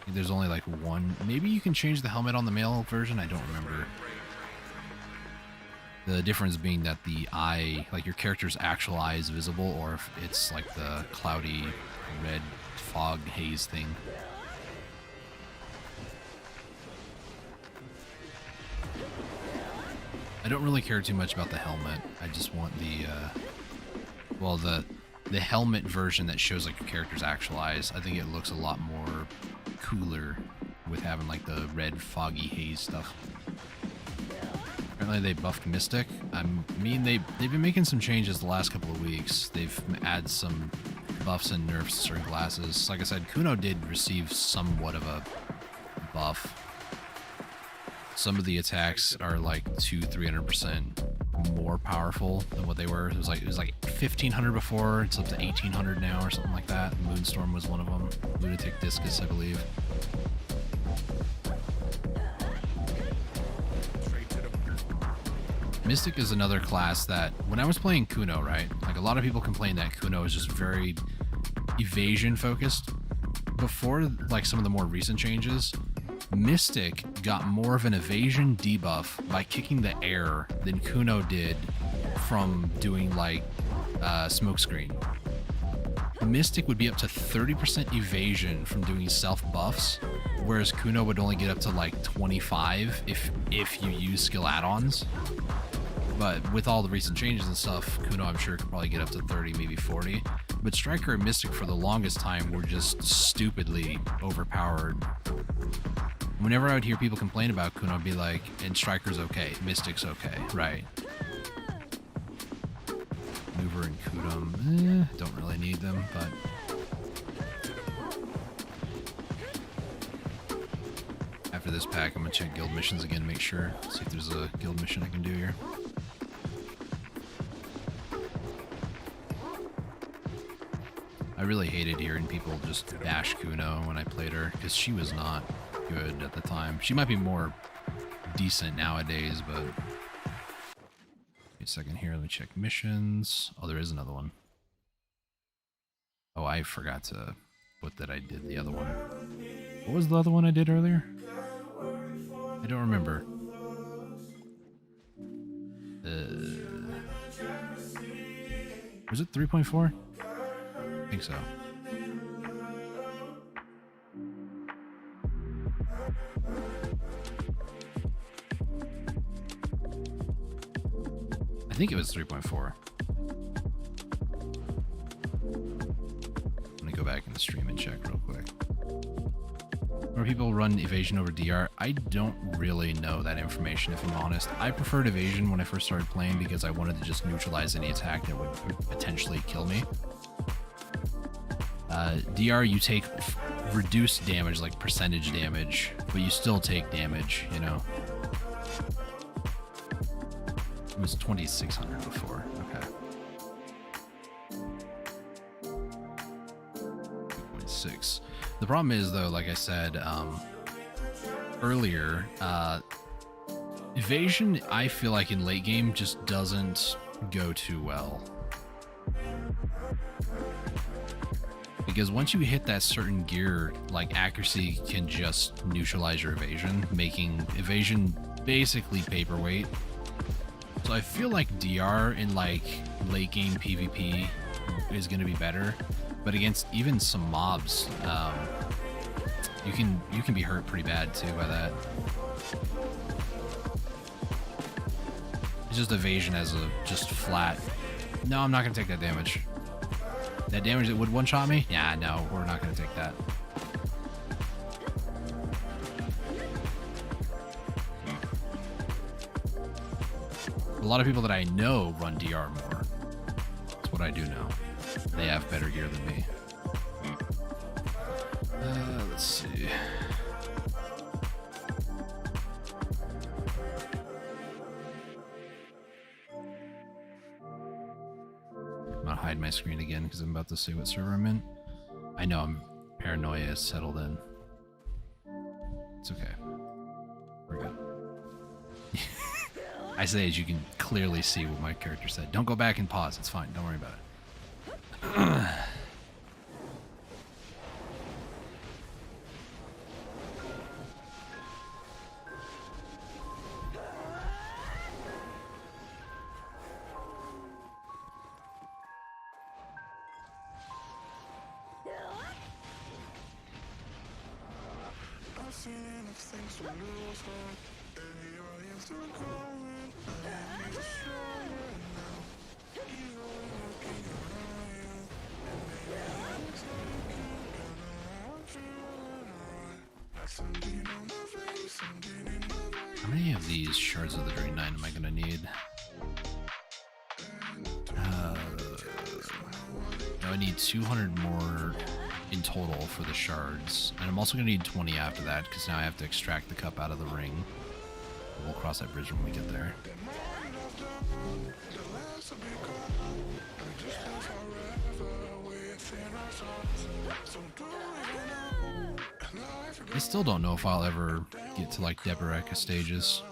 I think there's only like one. Maybe you can change the helmet on the male version. I don't remember. The difference being that the eye, like your character's actual eye is visible, or if it's like the cloudy red fog haze thing. I don't really care too much about the helmet. I just want the, well, the helmet version that shows like your character's actual eyes. I think it looks a lot more cooler with having like the red foggy haze stuff. Apparently they buffed Mystic. I mean, they've been making some changes the last couple of weeks. They've added some buffs and nerfs to certain classes. Like I said, Kuno did receive somewhat of a buff. Some of the attacks are like 200-300% more powerful than what they were. It was like 1,500 before. It's up to 1,800 now or something like that. Moonstorm was one of them. Lunatic Discus, I believe. Mystic is another class that, when I was playing Kuno, right? Like, a lot of people complain that Kuno is just very evasion focused. Before, like, some of the more recent changes, Mystic got more of an evasion debuff by kicking the air than Kuno did from doing, like, smoke screen. Mystic would be up to 30% evasion from doing self buffs, whereas Kuno would only get up to like 25 if you use skill add-ons. But with all the recent changes and stuff, Kuno I'm sure could probably get up to 30, maybe 40. But Striker and Mystic for the longest time were just stupidly overpowered. Whenever I would hear people complain about Kuno, I'd be like, and Striker's okay, Mystic's okay, right? Mover and Kudum, don't really need them, but... After this pack, I'm gonna check guild missions again, make sure, see if there's a guild mission I can do here. I really hated hearing people just bash Kuno when I played her, because she was not good at the time. She might be more decent nowadays, but... Wait a second here, let me check missions. Oh, there is another one. Oh, I forgot to put that I did the other one. What was the other one I did earlier? I don't remember. Was it 3.4? I think so. I think it was 3.4. Let me go back in the stream and check real quick. Where people run evasion over DR, I don't really know that information, if I'm honest. I preferred evasion when I first started playing because I wanted to just neutralize any attack that would potentially kill me. DR, you take reduced damage, like percentage damage, but you still take damage, you know? It was 2,600 before, okay. 2.6. The problem is, though, like I said earlier, evasion, I feel like in late game just doesn't go too well. Because once you hit that certain gear, like accuracy can just neutralize your evasion, making evasion basically paperweight. So I feel like DR in like late game PvP is going to be better, but against even some mobs, you can be hurt pretty bad too by that. It's just evasion as a just flat. No, I'm not going to take that damage. That damage that would one-shot me? Yeah, no, we're not going to take that. A lot of people that I know run DR more. That's what I do know. They have better gear than me. Let's see. I'm gonna hide my screen again because I'm about to say what server I'm in. I know paranoia is settled in. It's okay. We're good. I say as you can clearly see what my character said. Don't go back and pause. It's fine. Don't worry about it. How many of these shards of the Drain 9 am I going to need? No, I need 200 more in total for the shards. And I'm also going to need 20 after that, because now I have to extract the cup out of the ring. We'll cross that bridge when we get there. I still don't know if I'll ever get to like Depressing stages.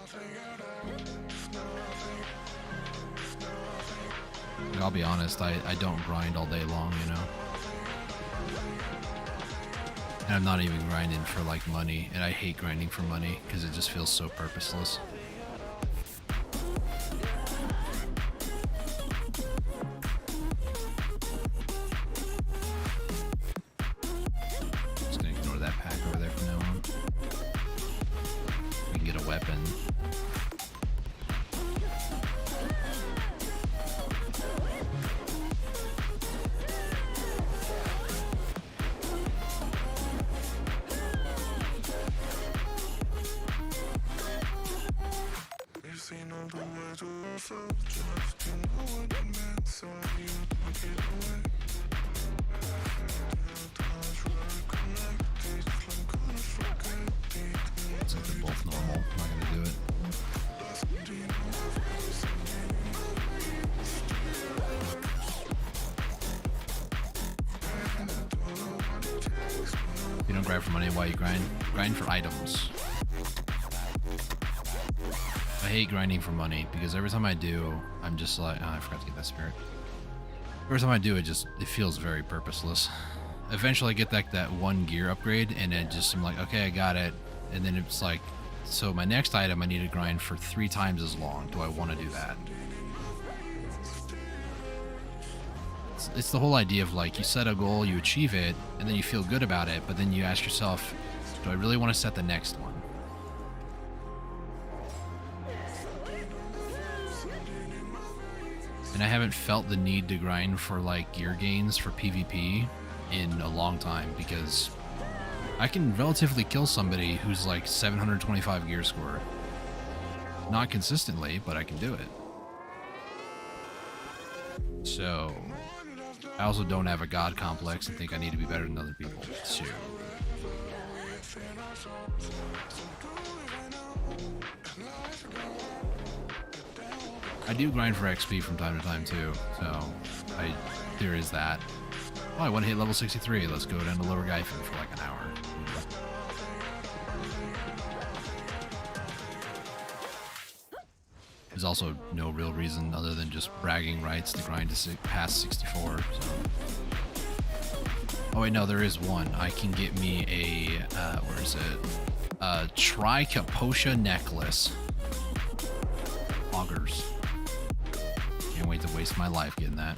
Like, I'll be honest, I don't grind all day long, you know. And I'm not even grinding for like money, and I hate grinding for money because it just feels so purposeless. You don't grind for money while you grind. Grind for items. I hate grinding for money because every time I do, I'm just like, oh, I forgot to get that spirit. Every time I do, it feels very purposeless. Eventually I get that one gear upgrade and I'm like, okay, I got it. And then it's like, so my next item I need to grind for 3 times as long. Do I want to do that? It's the whole idea of like, you set a goal, you achieve it, and then you feel good about it, but then you ask yourself, do I really want to set the next one? And I haven't felt the need to grind for like gear gains for PvP in a long time because I can relatively kill somebody who's like 725 gear score. Not consistently, but I can do it. So I also don't have a god complex and think I need to be better than other people too. I do grind for XP from time to time too, so there is that. Oh, I want to hit level 63. Let's go down to Lower Gyfin for like an hour. There's also no real reason other than just bragging rights to grind to past 64. So. Oh wait, no, there is one. I can get me a where is it? A Tricapotia necklace. Augers. Can't wait to waste my life getting that.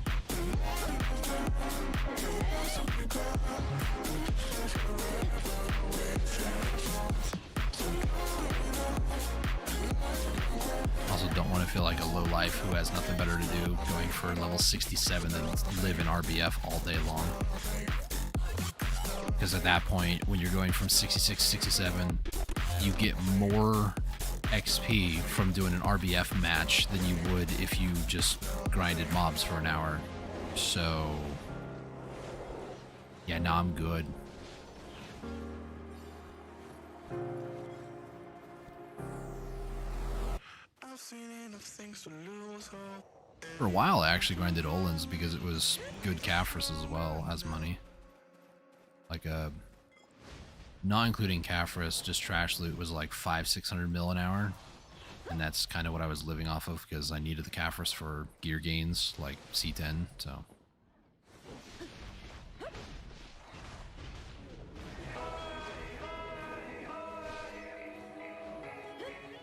Also don't want to feel like a lowlife who has nothing better to do going for level 67 than live in RBF all day long. Because at that point, when you're going from 66 to 67, you get more XP from doing an RBF match than you would if you just grinded mobs for an hour. So yeah, now I'm good. For a while I actually grinded Olin's because it was good Caphras as well as money. Like not including Caphras, just trash loot was like 500-600 mil an hour. And that's kind of what I was living off of because I needed the Caphras for gear gains like C10, so.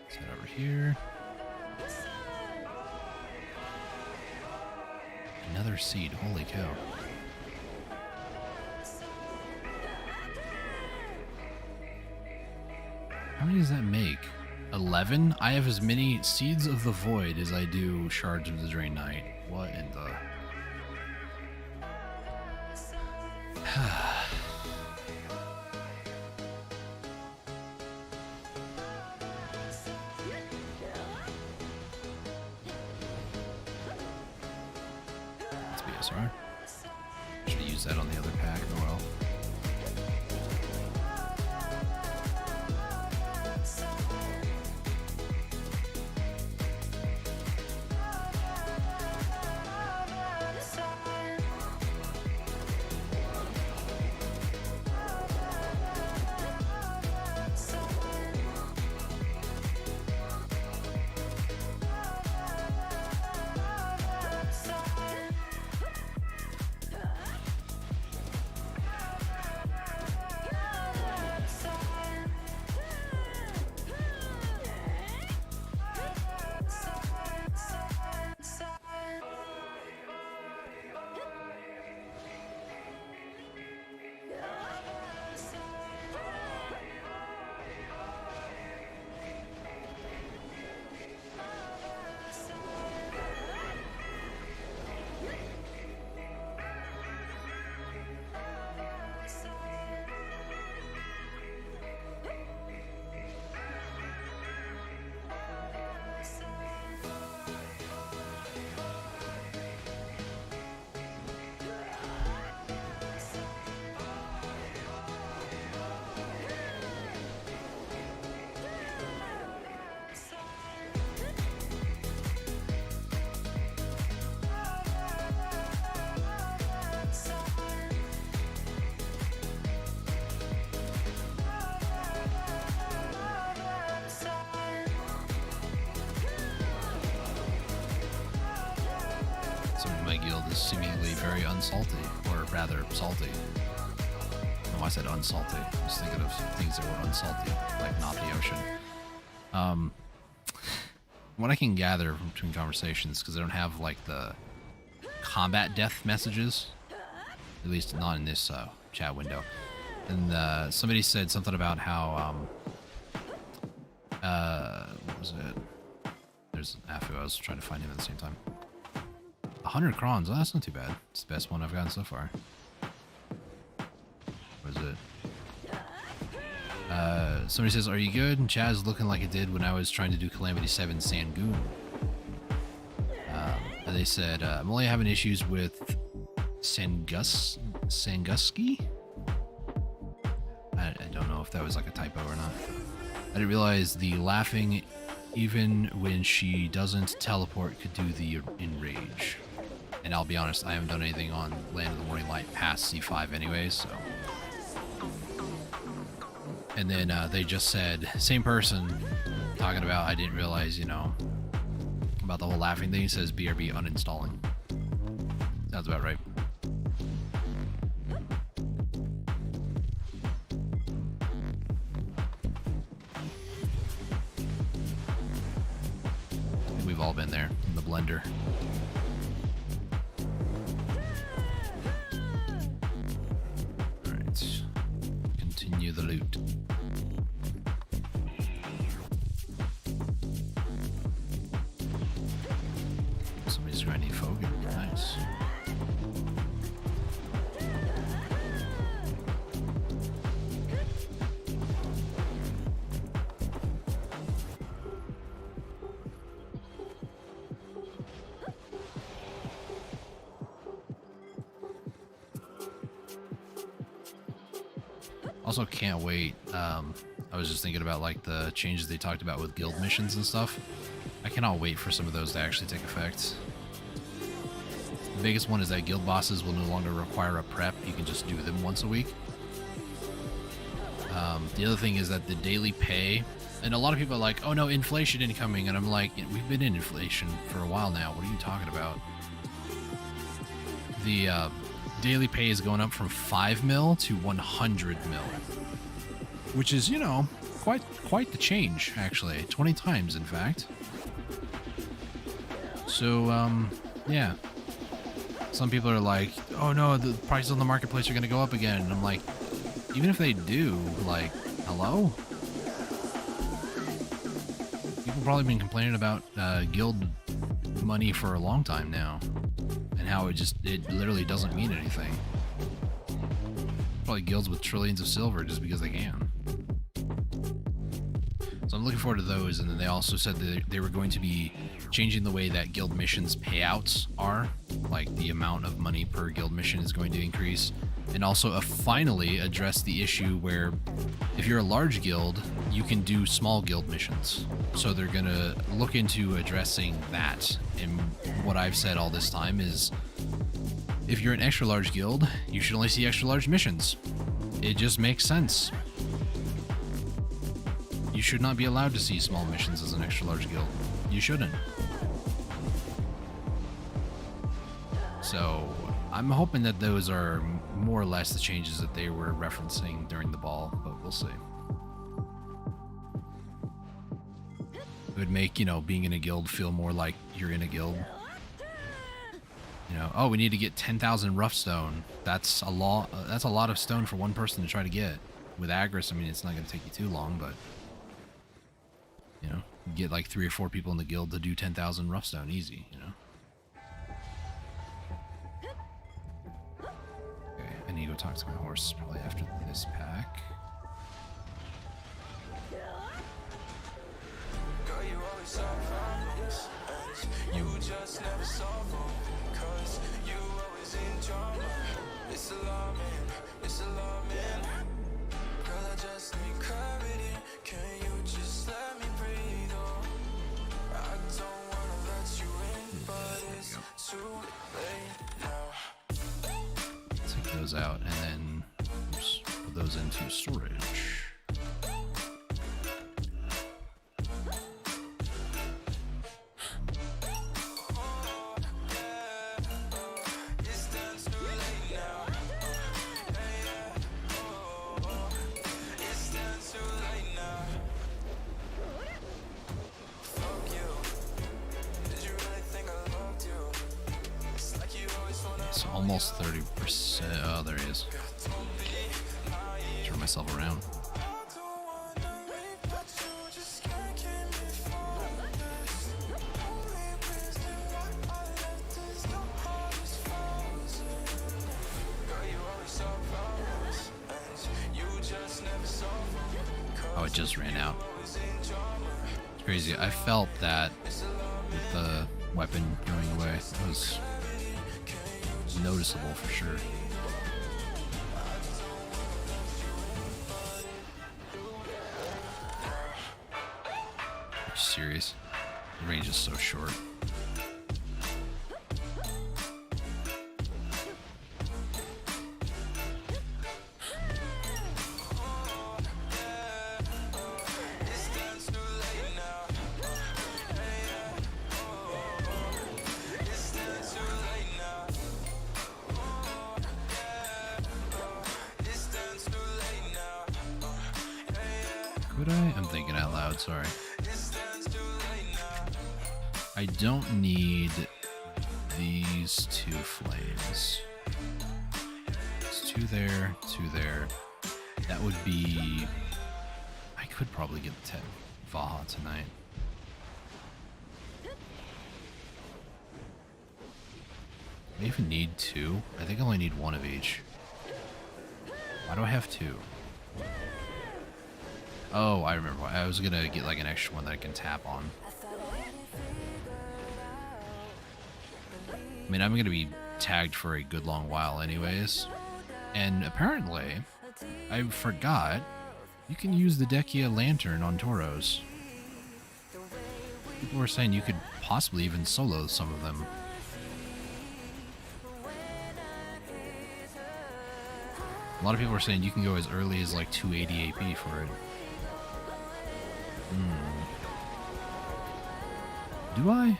Let's head over here. Another seed, holy cow. How many does that make? 11? I have as many Seeds of the Void as I do Shards of the Drain Knight. What in the... That's BSR. Should have used that on the other pack, oh well. in my guild is seemingly very unsalty, or rather salty. Oh, I said unsalty. I was thinking of things that were unsalty, like not the ocean. What I can gather from between conversations, because I don't have like the combat death messages, at least not in this chat window. And somebody said something about how what was it? There's Afu. I was trying to find him at the same time. 100 crons. Oh, that's not too bad. It's the best one I've gotten so far. What is it? Somebody says, "Are you good?" And Chaz looking like it did when I was trying to do Calamity 7 Sangoon. And they said, "I'm only having issues with Sanguski." I don't know if that was like a typo or not. I didn't realize the laughing, even when she doesn't teleport, could do the enrage. And I'll be honest, I haven't done anything on Land of the Morning Light past C5 anyways, so. And then they just said, same person talking about, I didn't realize, you know, about the whole laughing thing. He says BRB uninstalling. Sounds about right. We've all been there in the blender. Alright. Continue the loot. Somebody's grinding Fogan. Nice. Also can't wait. I was just thinking about like the changes they talked about with guild missions and stuff. I cannot wait for some of those to actually take effect. The biggest one is that guild bosses will no longer require a prep. You can just do them once a week. The other thing is that the daily pay, and a lot of people are like, "Oh no, inflation incoming," and I'm like, we've been in inflation for a while now. What are you talking about? The daily pay is going up from 5 mil to 100 mil, which is, you know, quite the change, actually. 20 times, in fact. So, yeah. Some people are like, "Oh no, the prices on the marketplace are going to go up again." And I'm like, even if they do, like, hello? People probably been complaining about guild money for a long time now. And how it literally doesn't mean anything. Probably guilds with trillions of silver just because they can. So I'm looking forward to those. And then they also said that they were going to be changing the way that guild missions payouts are. Like the amount of money per guild mission is going to increase. And also finally address the issue where if you're a large guild, you can do small guild missions. So they're going to look into addressing that. And what I've said all this time is, if you're an extra large guild, you should only see extra large missions. It just makes sense. You should not be allowed to see small missions as an extra large guild. You shouldn't. So I'm hoping that those are more or less the changes that they were referencing during the ball, but we'll see. It would make, you know, being in a guild feel more like you're in a guild. You know, oh, we need to get 10,000 rough stone. That's a lot. That's a lot of stone for one person to try to get. With Agris, I mean, it's not going to take you too long, but you know, you get like 3 or 4 people in the guild to do 10,000 rough stone easy. You know. Okay, I need to go talk to my horse probably after this pack. You just never solve them, 'cause you always in drama. It's alarming, it's alarming. Girl, I just need clarity. Can you just let me breathe? Oh, I don't wanna let you in, but it's too late now. Take those out and then oops, put those into storage. almost 30%. Oh, there he is. Turn myself around. Oh, it just ran out. It's crazy. I felt that with the weapon going away. It was noticeable for sure. Are you serious? The range is so short. Could I? I'm thinking out loud, sorry. I don't need these two flames. It's two there, two there. That would be... I could probably get Vaha tonight. I even need two? I think I only need one of each. Why do I have two? Oh, I remember. I was gonna get like an extra one that I can tap on. I mean, I'm gonna be tagged for a good long while anyways. And apparently, I forgot, you can use the Dekia Lantern on Tauros. People were saying you could possibly even solo some of them. A lot of people were saying you can go as early as like 280 AP for it. Do I?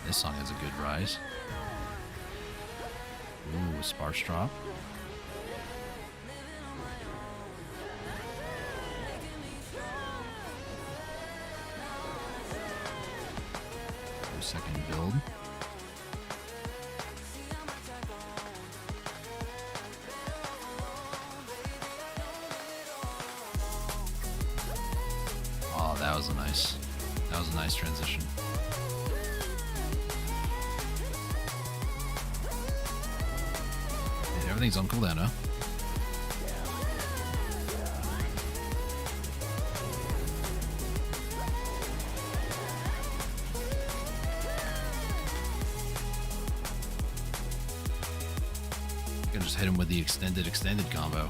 This song has a good rise. Ooh, sparse drop. Second build. Oh, that was a nice transition. And everything's on cooldown now. Just hit him with the extended combo.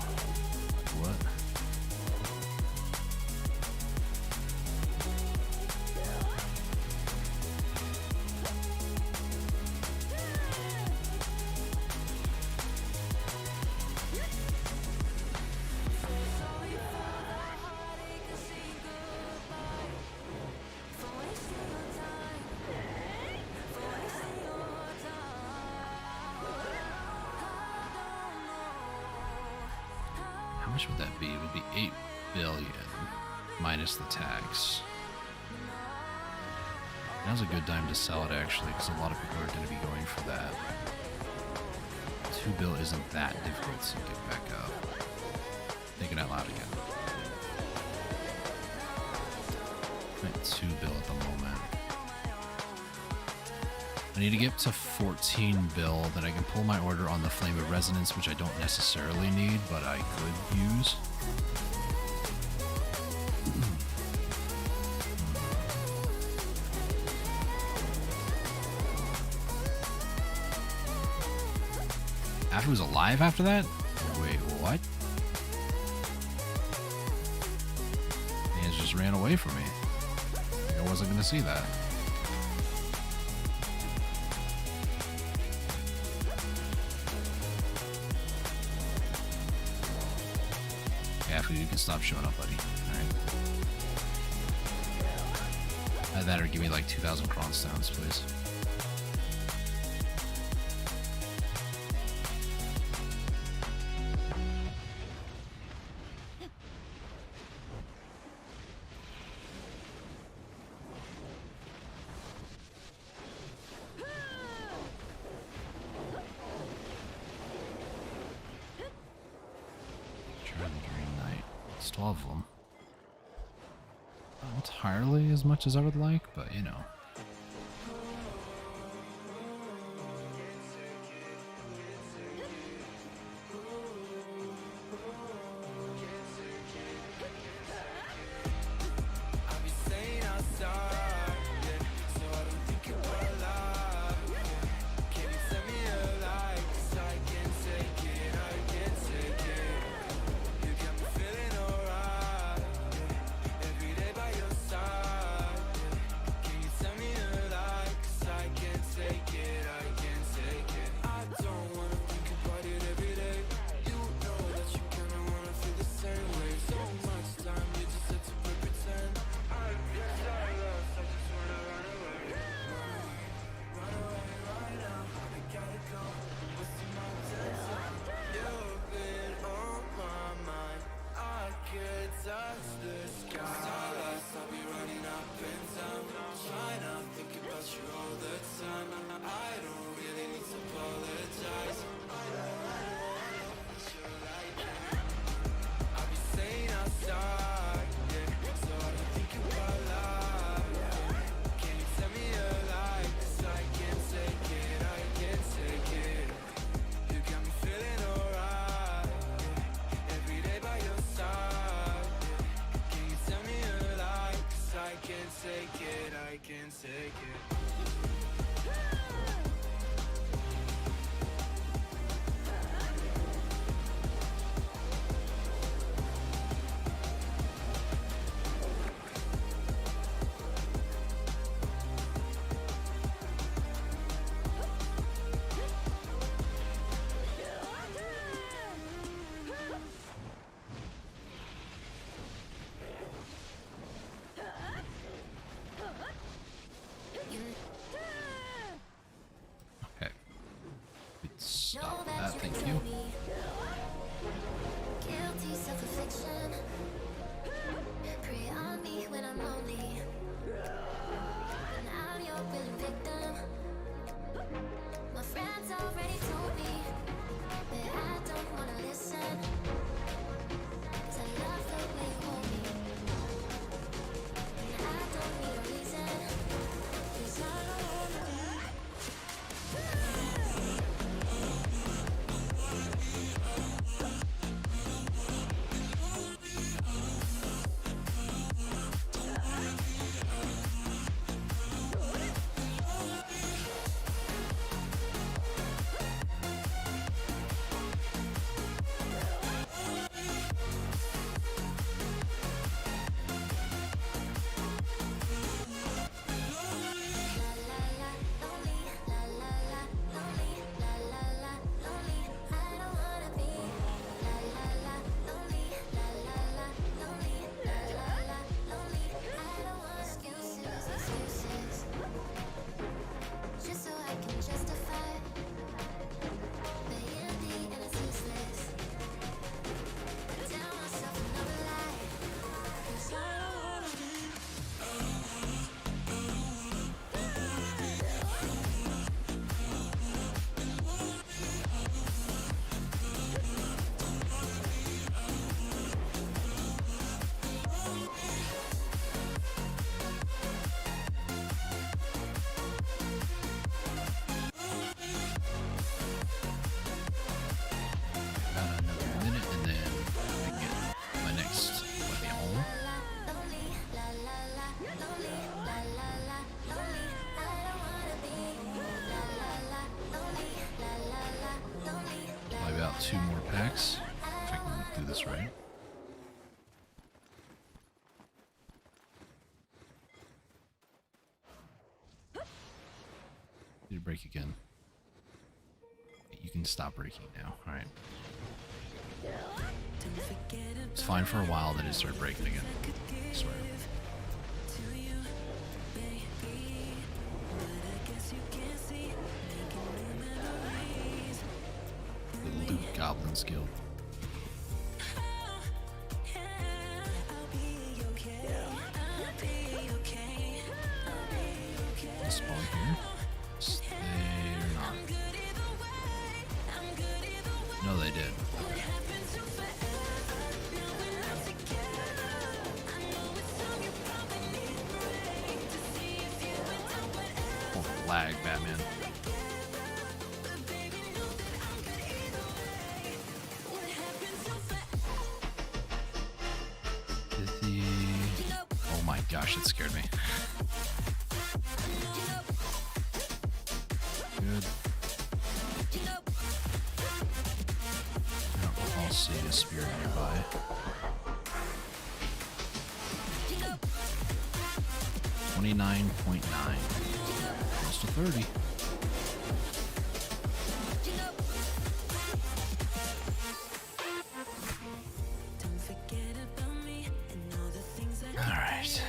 What? How much would that be? It would be 8 billion minus the tax. Now's a good time to sell it actually, because a lot of people are going to be going for that. 2 bill isn't that difficult to get back up. Thinking out loud again. I'm at 2 bill at the moment. I need to get to 14 bill, then I can pull my order on the Flame of Resonance, which I don't necessarily need, but I could use. After he was alive after that? Wait, what? He just ran away from me. I wasn't going to see that. You can stop showing up, buddy. Alright. That or give me like 2,000 Kronstowns, please. It's 12 of them. Not entirely as much as I would like, but you know. Okay. Stop that, thank you. Guilty self-affliction. Prey on me when I'm lonely. And I'm your willing victim. My friends already told me that I don't wanna listen. 'Cause I love the way you hold me. And I don't need a reason. 'Cause I don't wanna be. Just so I can justify the ending and it's useless. I tell myself another lie. 'Cause I don't wanna be. About another minute and then I can get my next weapon. Lonely, la la la, lonely, la la la, lonely. I don't wanna be. La la la, lonely, la la la, lonely. Probably about 2 more packs, if I can do this right. Did it break again? You can stop breaking now. Alright. It's fine for a while, then it started breaking again. I swear. The Loot Goblins Guild. Spawn here. They're not. No, they did. Okay. lag, Batman. Oh my gosh, it scared me. Good. I'll see a spirit nearby. 29.9. Close to 30. Alright.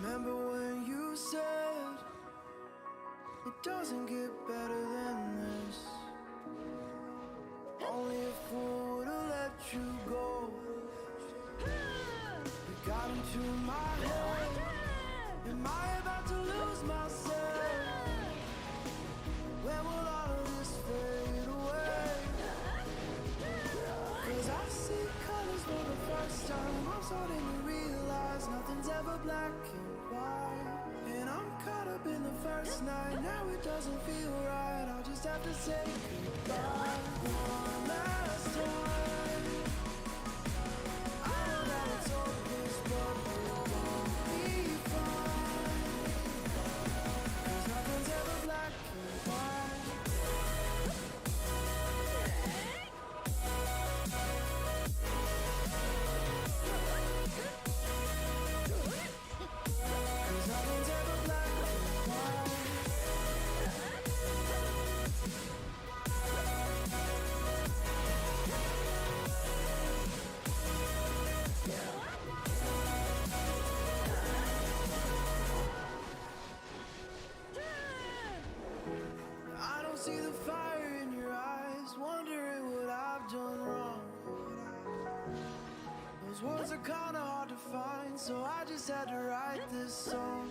Remember when you said it doesn't get better than this? Only a fool would've let you go. You got into my head. Am I about to lose myself? When will all of this fade away? 'Cause I see colors for the first time. I'm starting to realize nothing's ever black and white. And I'm caught up in the first night. Now it doesn't feel right. I'll just have to say goodbye one last time. I know that it's hopeless, but it won't be fine. 'Cause nothing's ever black and white. I don't see the fire in your eyes, wondering what I've done wrong. Those words are kinda hard to find, so I just had to write this song.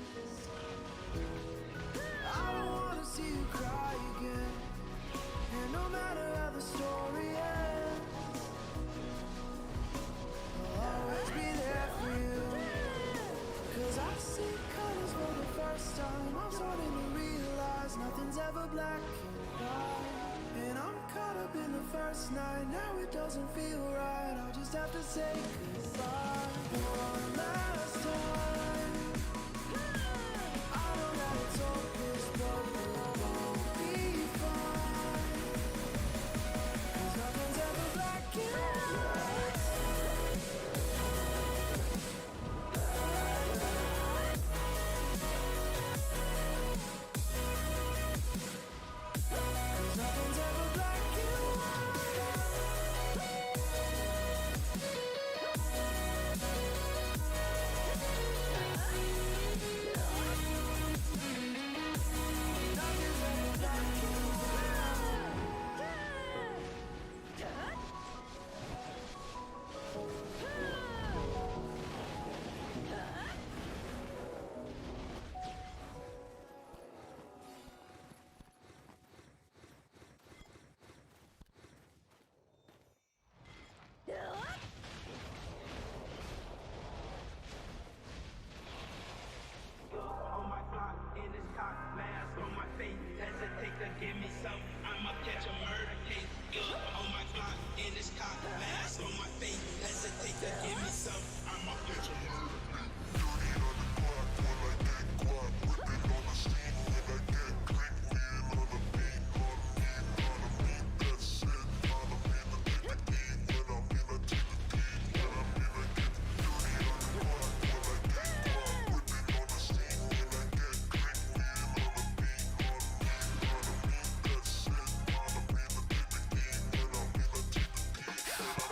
I don't wanna see you cry again, and no matter how the story ends, I'll always be there for you. 'Cause I see colors for the first time. I'm starting to realize nothing's ever black and white. And I'm caught up in the first night. Now it doesn't feel right. I'll just have to say goodbye one last time. I know that it's hopeless, but it won't be fine. 'Cause nothing's ever black and white. Nothing's ever black and white.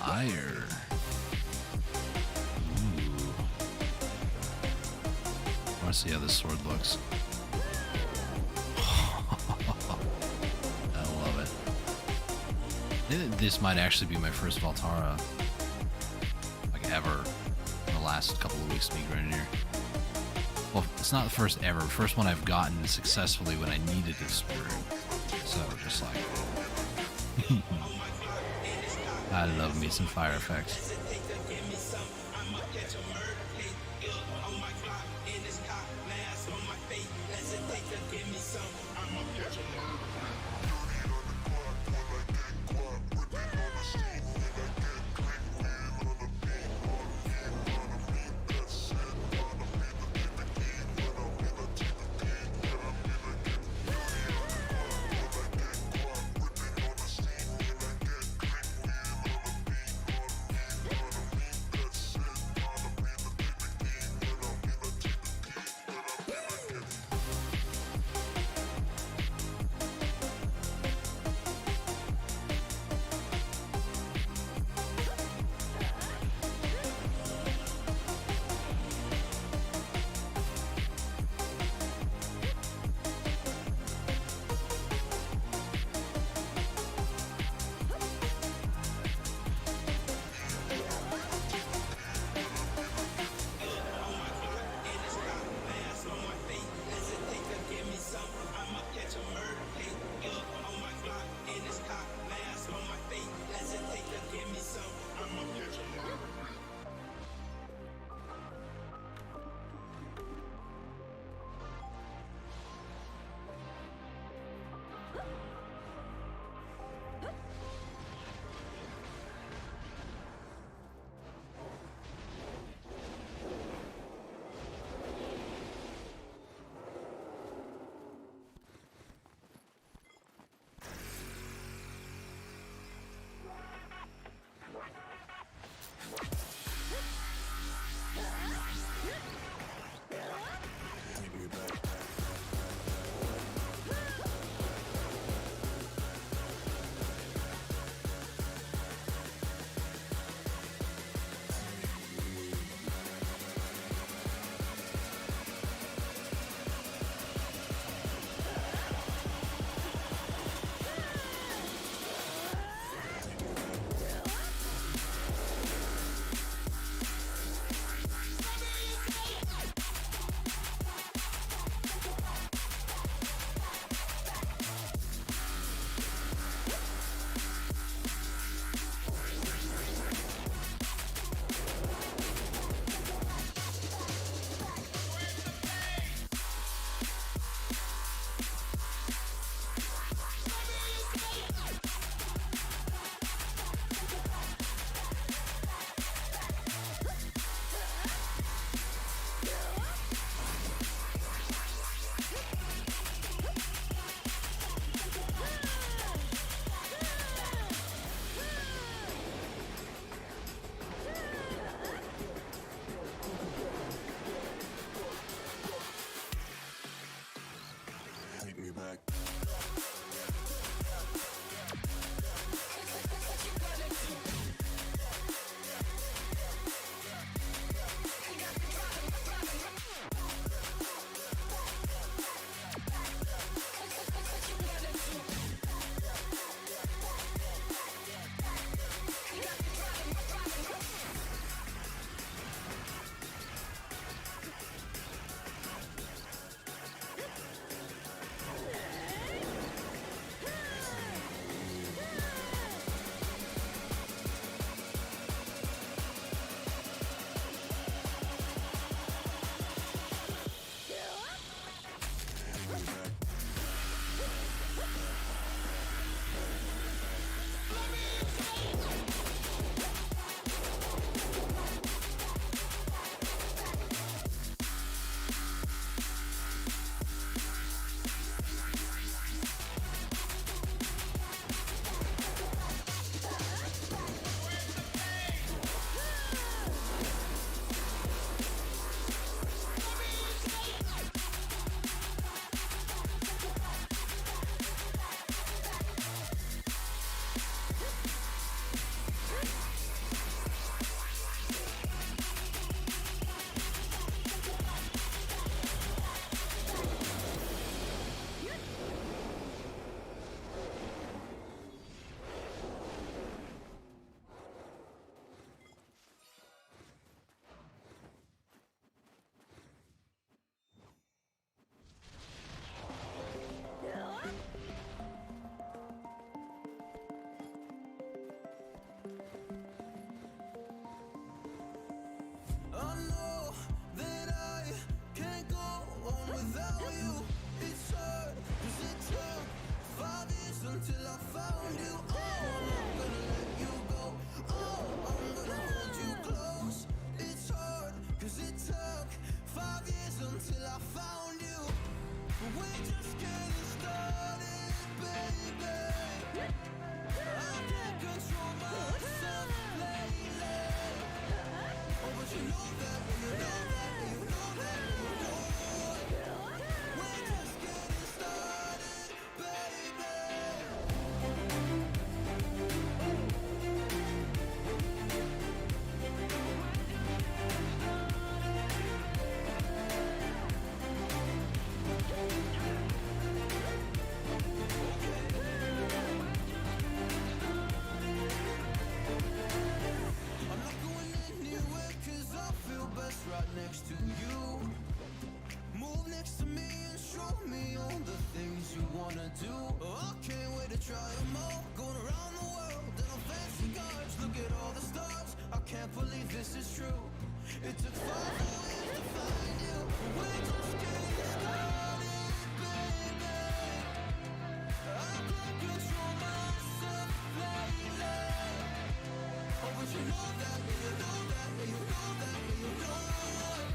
fire. Ooh. I want to see how this sword looks. I love it. This might actually be my first Valtara, like, ever in the last couple of weeks of me grinding here. Well, it's not the first ever. The first one I've gotten successfully when I needed a spirit. So, just like... I love me some fire effects. until I found you. Oh, I'm not gonna let you go. Oh, I'm gonna hold you close. It's hard, cause it took 5 years until I found you. But we're just getting started, baby. I can't control myself lately. Oh, but you know that, you know that, you know that, you know it. We're just getting started, baby. I'm not going anywhere cause I feel best right next to you. Move next to me and show me all the things you wanna do. Oh, I can't wait to try them all. Going around the world in on fancy cars. Look at all the stars. I can't believe this is true. It took 5 more years to find you. We're just getting started, baby. I can't control myself lately. Oh, but you know that, you know that, you know that, you know it.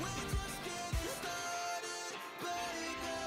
We're just getting started, baby.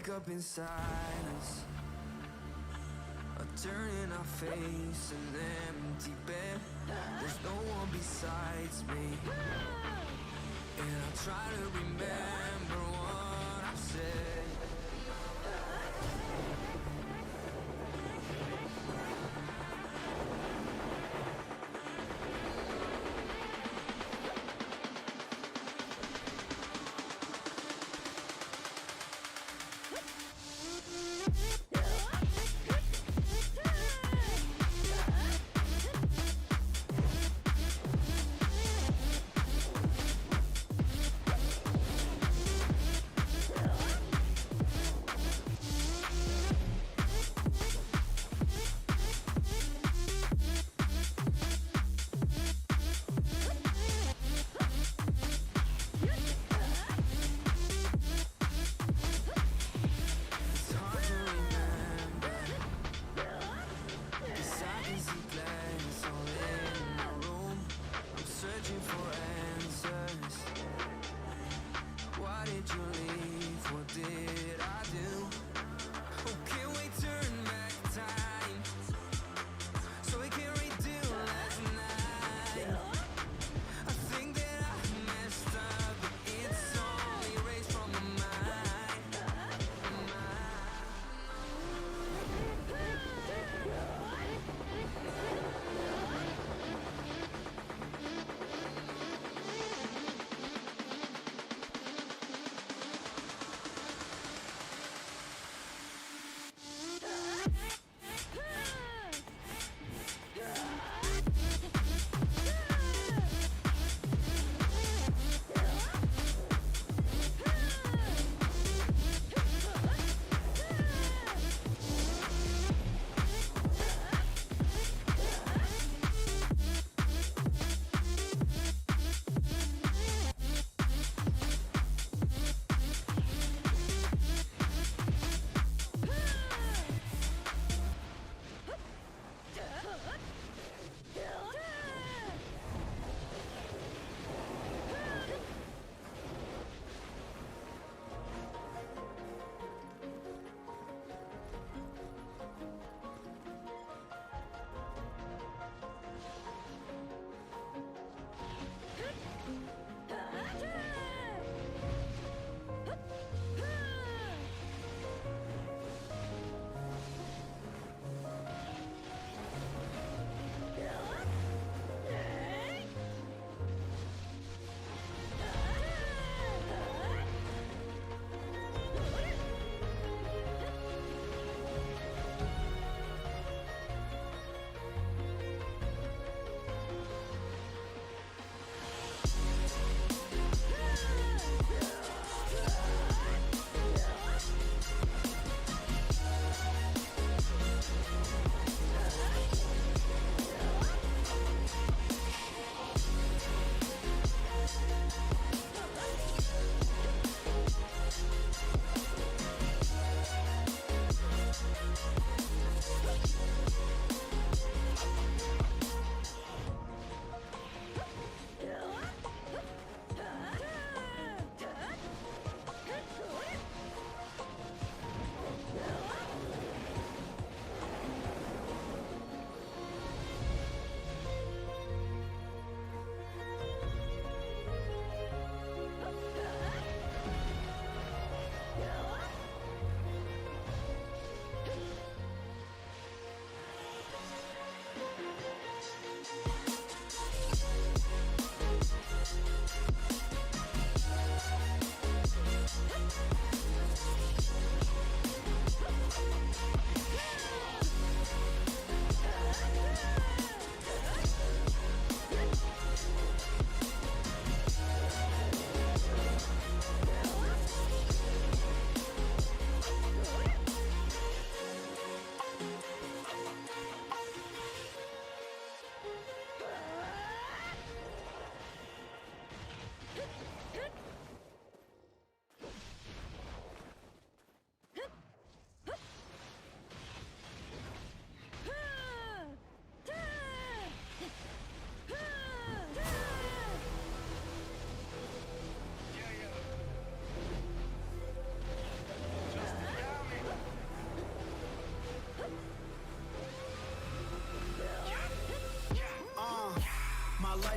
wake up inside us, turning our face an empty bed. There's no one besides me, and I try to remember what I've said.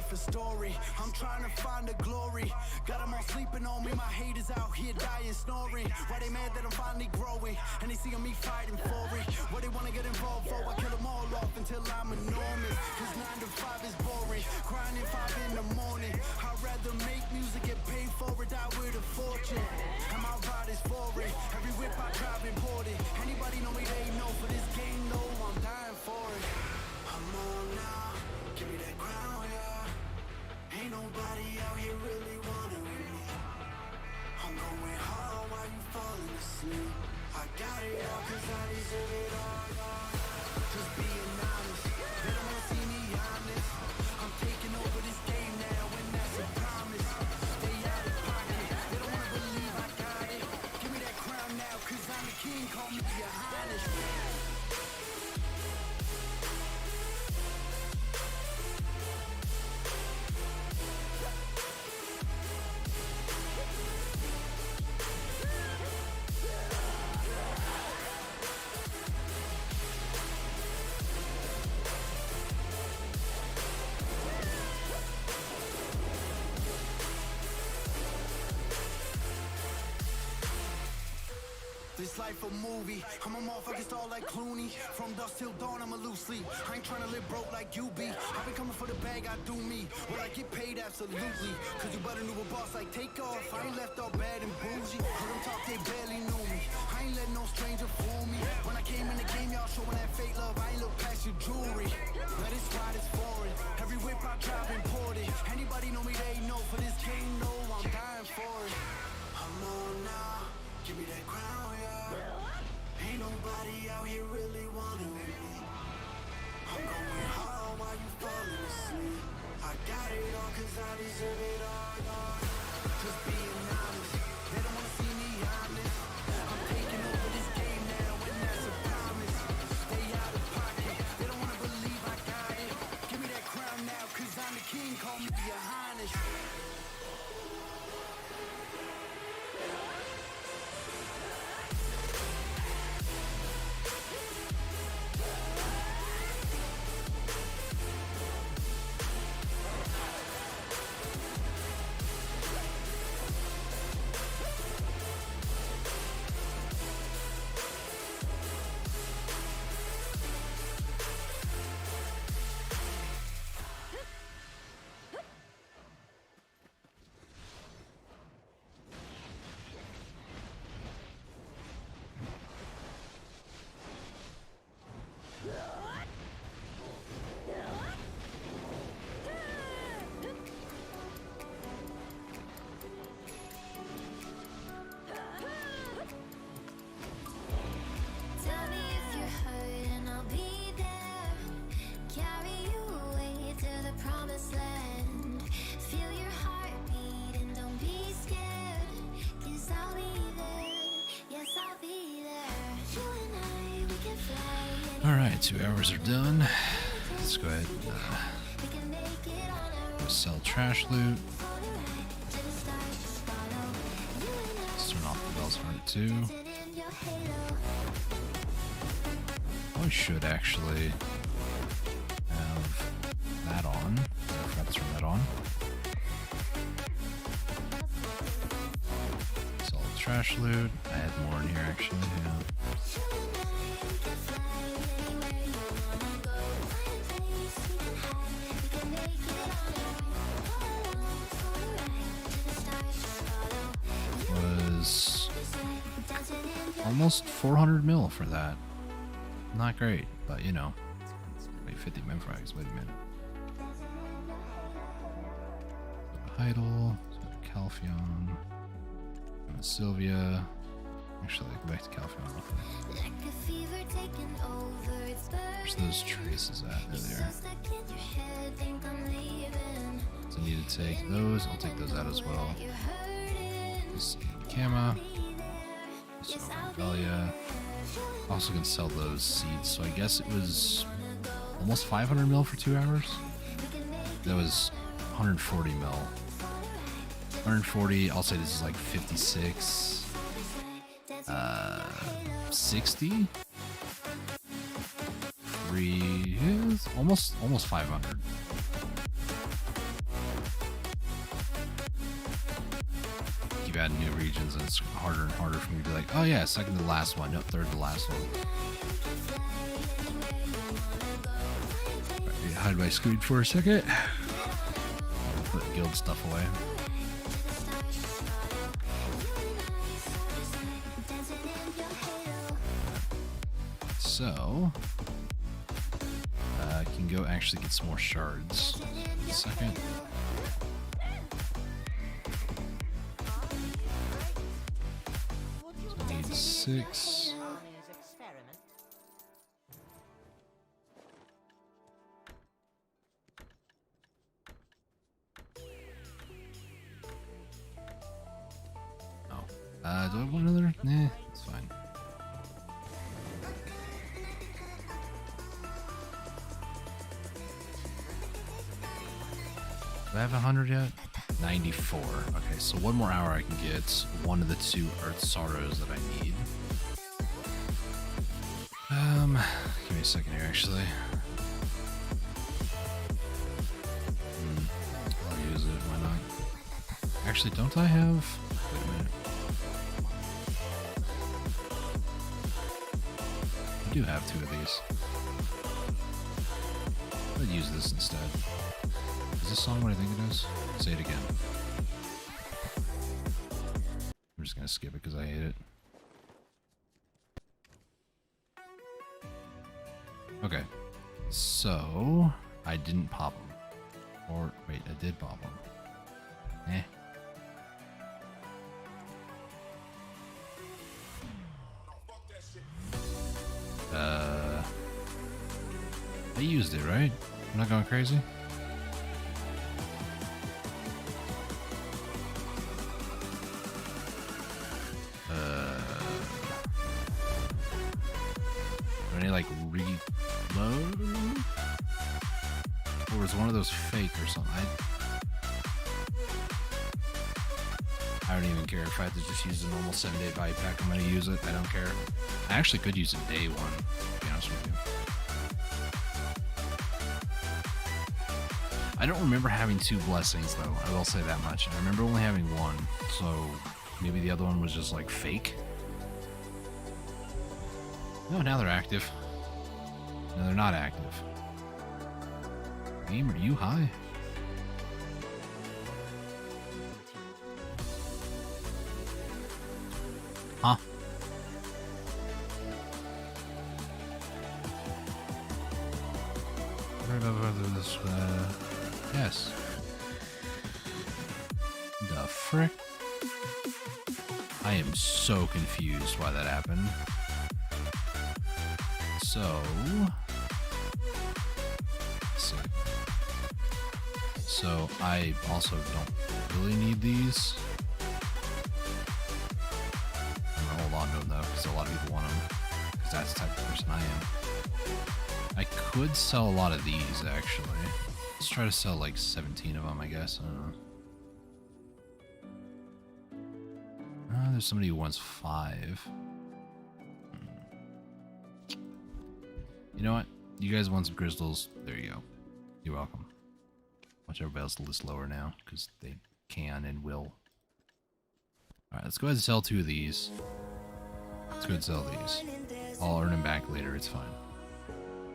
life a story. I'm trying to find the glory. Got them all sleeping on me. My haters out here dying, snoring. Why they mad that I'm finally growing? And they see me fighting for it. What they wanna get involved for? I kill them all off until I'm enormous. Cause 9 to 5 is boring. Grinding 5 in the morning. I'd rather make music, get paid for it, die with a fortune. And my ride is for it. Every whip I drive imported. Anybody know me, they know. For this game, though, I'm dying for it. I'm on now. Give me that crown, yeah. Ain't nobody out here really wanting with me. I'm going hard while you falling asleep. I got it all cause I deserve it all, yeah. Just being honest. They don't wanna see me honest. I'm taking over this game now and that's a promise. Stay out of pocket. They don't wanna believe I got it. Give me that crown now cause I'm the king. Call me your highness. This life a movie. I'm a motherfucker star like Clooney. From dusk till dawn, I'm a loose sleep. I ain't tryna live broke like you be. I've been coming for the bag, I do me. Will I get paid? Absolutely. Cause you better knew a boss like Takeoff. I ain't left all bad and bougie. Heard them talk, they barely knew me. I ain't let no stranger fool me. When I came in the game, y'all showing that fake love. I ain't look past your jewelry. Let it slide, it's foreign. Every whip I drive imported. Anybody know me, they know. For this game, no, I'm dying for it. I'm on now. Give me that crown, yeah. Ain't nobody out here really wanting with me. I'm going hard while you falling asleep. I got it all cause I deserve it all, yeah. Just being honest. They don't wanna see me honest. I'm taking over this game now and that's a promise. Stay out of pocket. They don't wanna believe I got it. Give me that crown now cause I'm the king. Call me your highness. Tell me if you're hurt and I'll be there. Carry you away to the promised land. Feel your heartbeat and don't be scared. 'Cause I'll be there. Yes, I'll be there. You and I, we can fly. Alright, 2 hours are done. Let's go ahead and We can make it on our go sell trash loot. for the ride to the stars. Just follow. You and I, Let's turn off the bells for it too. dancing in your halo. I should actually have that on. I forgot to turn that on. Sell trash loot. I had more in here actually. Yeah. You and I, we can fly anywhere you wanna go. Find a place we can hide. We can make it on our own. All alone for the ride to the stars. Just follow. Was Dancing in your almost 400 mil for that. Not great, but you know. Wait, 50 minfrags. Wait a minute. Heidel, Calpheon, Sylvia. Actually, go back to Calpheon real quick. like a fever taking over. It's Where's burning. those traces at? There they So are. stuck in your head, think I'm leaving. So I need to take those. I'll take those out as well. You're hurting. This Kama. Be there. So Yes, I'll be Regalia. there. Also can sell those seeds. So I guess it was almost 500 mil for 2 hours. That was 140 mil. 140. I'll say this is like 56. 60. 3 is almost 500. keep adding new regions, and it's harder and harder for me to be like, oh yeah, second to the last one, no, third to the last one. Right, hide my screen for a second. Put guild stuff away. So, I can go actually get some more shards. Just a second. So I need 6. Oh. Do I have one other? Nah, it's fine. Do I have 100 yet? 94. Okay, so one more hour I can get one of the 2 Earth Sorrows that I need. Give me a second here, actually. I'll use it, why not? Actually, don't I have... Wait a minute. I do have 2 of these. I'll use this instead. Is this song what I think it is? Say it again. I'm just gonna skip it because I hate it. Okay. So, I didn't pop them. Or, wait, I did pop them. Eh. I used it, right? I'm not going crazy? Do I need, like, reload? Or was one of those fake or something? I don't even care. If I have to just use a normal 7-day buy pack, I'm going to use it. I don't care. I actually could use a day one, to be honest with you. I don't remember having 2 blessings, though. I will say that much. I remember only having 1, so maybe the other one was just, like, fake. No, now they're active. No, they're not active. Game, are you high? Huh? This, yes. The frick? I am so confused why that happened. So, let's see. So I also don't really need these. I'm gonna hold on to them though, because a lot of people want them. Because that's the type of person I am. I could sell a lot of these actually. Let's try to sell like 17 of them, I guess. I don't know. There's somebody who wants 5. You know what? You guys want some crystals? There you go. You're welcome. Watch everybody else list lower now, because they can and will. Alright, let's go ahead and sell 2 of these. Let's go ahead and sell these. I'll earn them back later, it's fine.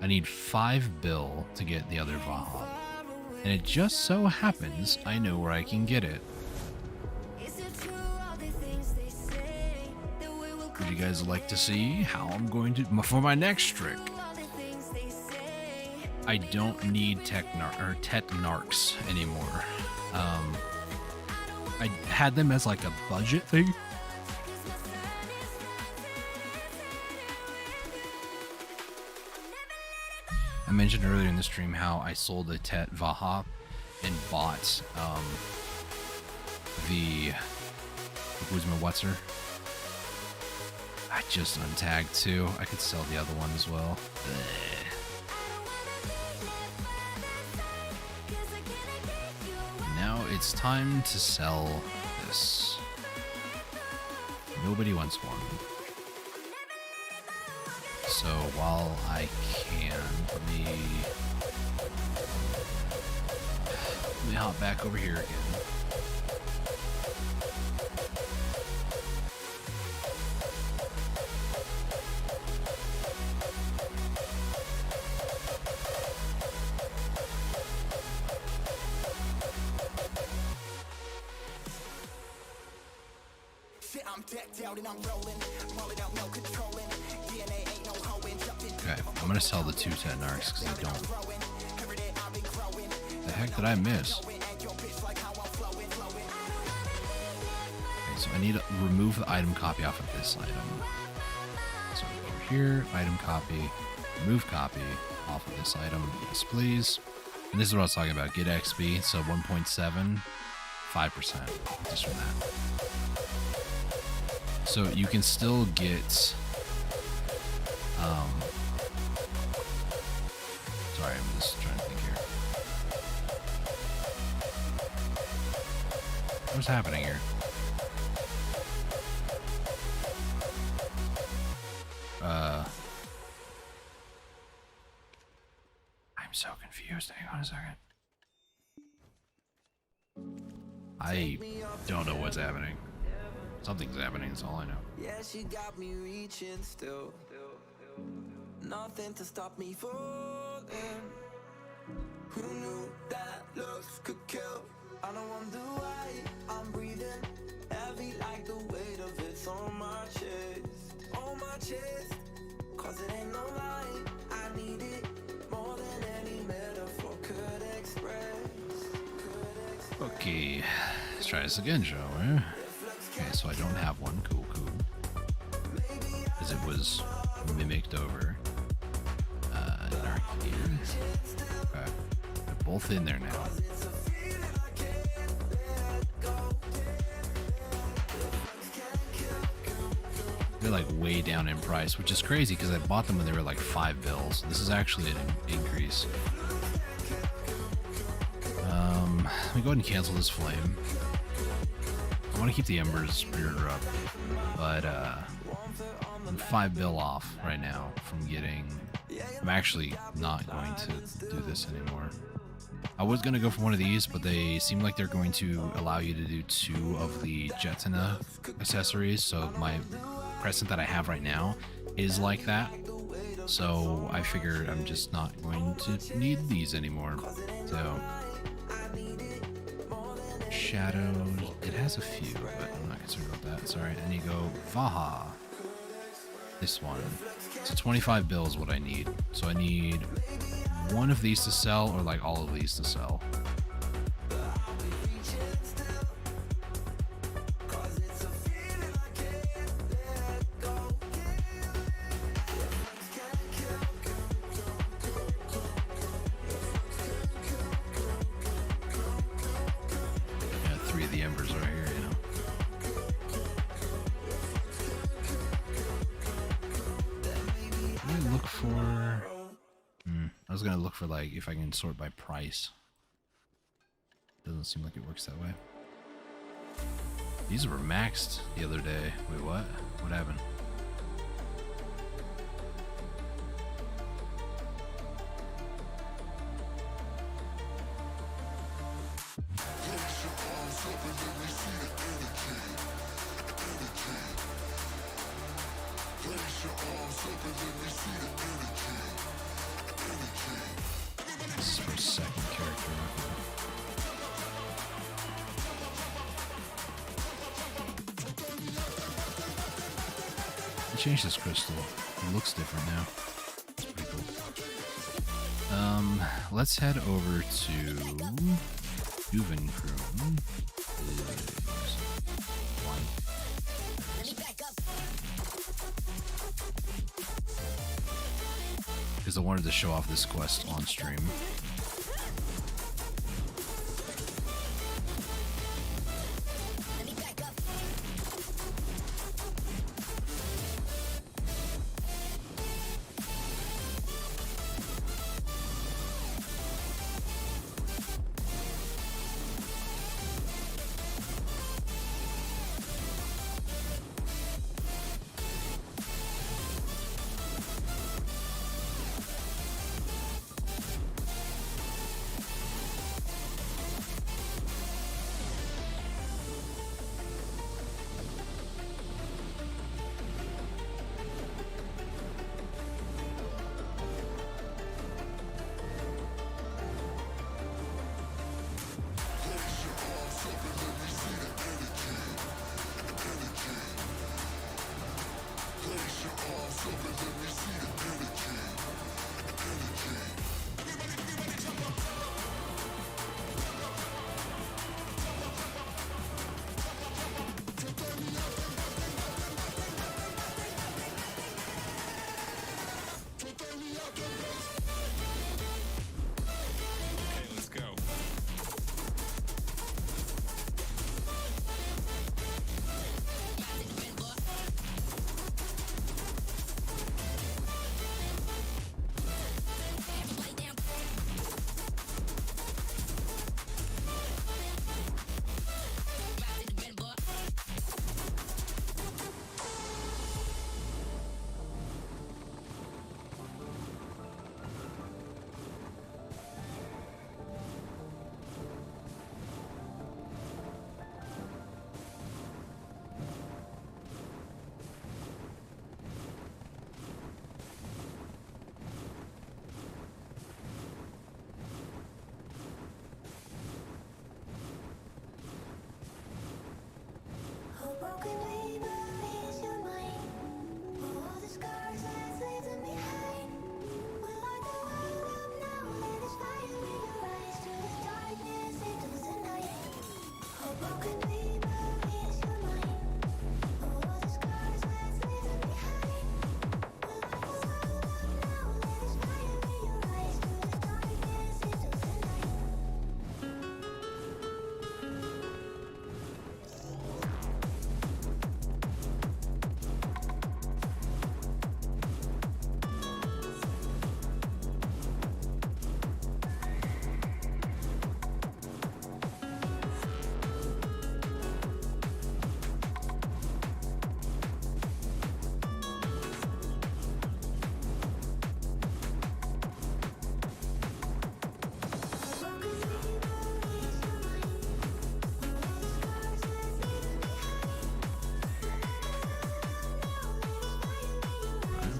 I need 5 bill to get the other Vaha. And it just so happens I know where I can get it. Would you guys like to see how I'm going to... For my next trick. I don't need Tetnarchs anymore. I had them as like a budget thing. I mentioned earlier in the stream how I sold a Tet Vaha and bought the Guzma Wetzer. I just untagged too. I could sell the other one as well. Now it's time to sell this. Nobody wants one. So while I can, let me hop back over here again. Okay, I'm gonna sell the 210 narcs because I don't. The heck did I miss? Okay, so I need to remove the item copy off of this item. So over here, item copy, remove copy off of this item. Yes, please. And this is what I was talking about. Get XP, so 1.7, 5% just from that. So you can still get, sorry, I'm just trying to think here. What's happening here? I'm so confused. Hang on a second. I don't know what's happening. Something's happening, that's all I know. Yeah, she got me reaching still. Nothing to stop me falling. Who knew that looks could kill? I don't wonder why I'm breathing heavy like the weight of it's on my chest. On my chest. Cause it ain't no lie. I need it more than any metaphor could express. Okay, let's try this again, shall we? Okay, so I don't have one. Cool. Because it was mimicked over in arcade. Okay, they're both in there now. They're like way down in price, which is crazy because I bought them when they were like 5 bills. This is actually an increase. Let me go ahead and cancel this flame. I want to keep the embers speared up, but I'm 5 bill off right now from getting. I'm actually not going to do this anymore. I was going to go for one of these, but they seem like they're going to allow you to do 2 of the Jetina accessories, so my Crescent that I have right now is like that. So I figured I'm just not going to need these anymore. So shadows, it has a few, but I'm not concerned about that. Sorry, and you go Vaha. This one. So 25 bill is what I need. So I need one of these to sell, or like all of these to sell. For like if I can sort by price. Doesn't seem like it works that way. These were maxed the other day. Wait, what? What happened? This is for second character. I changed this crystal. It looks different now. It's pretty cool. Let's head over to Juvencroom. Because I wanted to show off this quest on stream.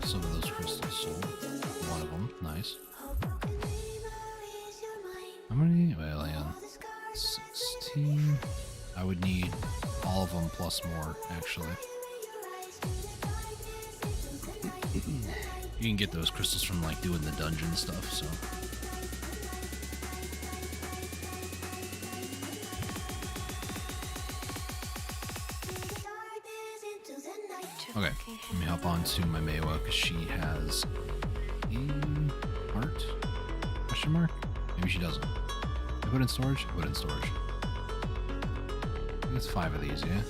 Some of those crystals sold. One of them, nice. How many? Well, hang on. 16. I would need all of them plus more, actually. You can get those crystals from like doing the dungeon stuff, so. Okay, let me hop on to my Maewa because she has a heart? Question mark? Maybe she doesn't. I put in storage? I put in storage. I think it's 5 of these, yeah?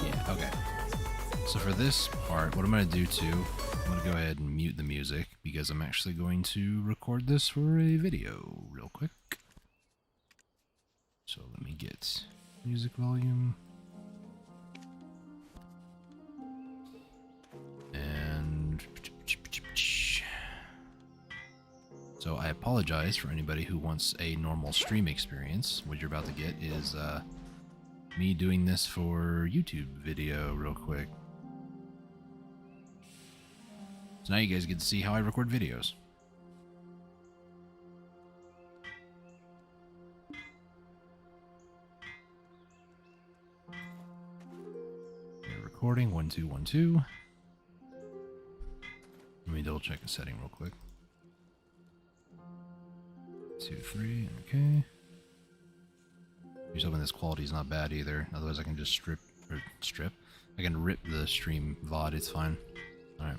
Yeah, okay. So for this part, what I'm going to do too, I'm going to go ahead and mute the music because I'm actually going to record this for a video real quick. So let me get music volume. And so I apologize for anybody who wants a normal stream experience. What you're about to get is me doing this for YouTube video real quick. So now you guys get to see how I record videos. Recording 1 2 1 2. Let me double check a setting real quick. 2 3. Okay. Here's hoping this quality is not bad either. Otherwise, I can just strip. I can rip the stream VOD. It's fine. All right.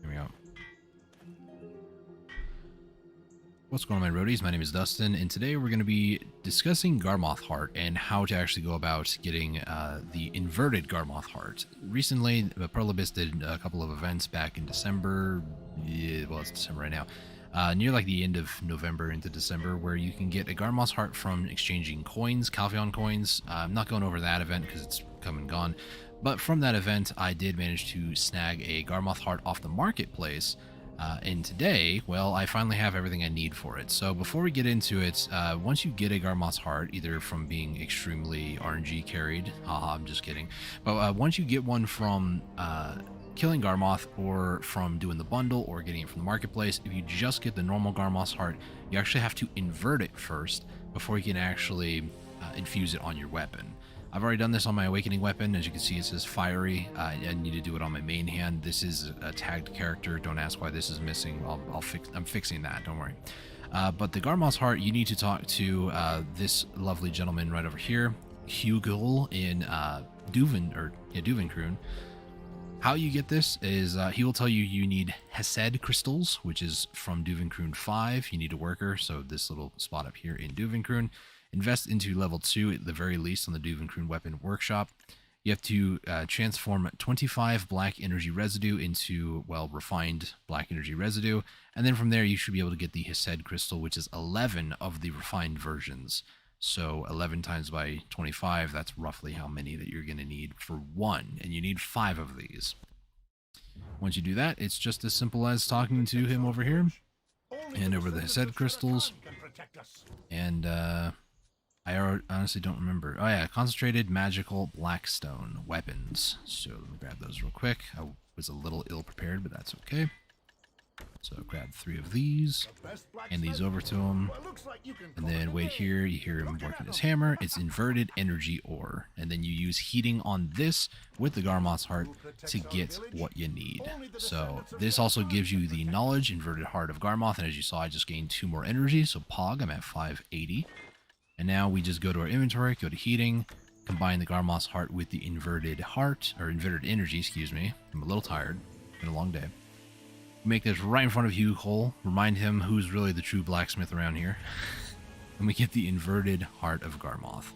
Here we go. What's going on, my roadies? My name is Dustin, and today we're going to be discussing Garmoth Heart and how to actually go about getting the inverted Garmoth Heart. Recently, Perlibis did a couple of events back in December. Yeah, well, it's December right now. Near like the end of November into December, where you can get a Garmoth Heart from exchanging coins, Calpheon coins. I'm not going over that event because it's come and gone. But from that event, I did manage to snag a Garmoth Heart off the marketplace. And today, well, I finally have everything I need for it. So before we get into it, once you get a Garmoth's Heart, either from being extremely RNG carried, haha, I'm just kidding, but once you get one from killing Garmoth or from doing the bundle or getting it from the marketplace, if you just get the normal Garmoth's Heart, you actually have to invert it first before you can actually infuse it on your weapon. I've already done this on my Awakening weapon. As you can see, it says Fiery. I need to do it on my main hand. This is a tagged character. Don't ask why this is missing. I'm fixing that. Don't worry. But the Garmoth's Heart, you need to talk to this lovely gentleman right over here, Hugel in Duvenkroon. How you get this is he will tell you need Hesed crystals, which is from Duvenkroon 5. You need a worker, so this little spot up here in Duvenkroon. Invest into level 2 at the very least on the Duvenkroon Weapon Workshop. You have to transform 25 black energy residue into, well, refined black energy residue. And then from there, you should be able to get the Hesed crystal, which is 11 of the refined versions. So 11 times by 25, that's roughly how many that you're going to need for one. And you need 5 of these. Once you do that, it's just as simple as talking to him over here. Hand over the Hesed crystals. And, I honestly don't remember. Oh yeah, concentrated magical blackstone weapons. So let me grab those real quick. I was a little ill prepared, but that's okay. So grab 3 of these, hand these over to him, and then wait here. You hear him working his hammer. It's inverted energy ore, and then you use heating on this with the Garmoth's heart to get what you need. So this also gives you the knowledge, inverted heart of Garmoth, and as you saw, I just gained 2 more energy. So Pog, I'm at 580, and now we just go to our inventory, go to heating, combine the Garmoth's heart with the inverted heart, or inverted energy, excuse me. I'm a little tired. Been a long day. Make this right in front of Hugh Cole. Remind him who's really the true blacksmith around here. And we get the inverted heart of Garmoth.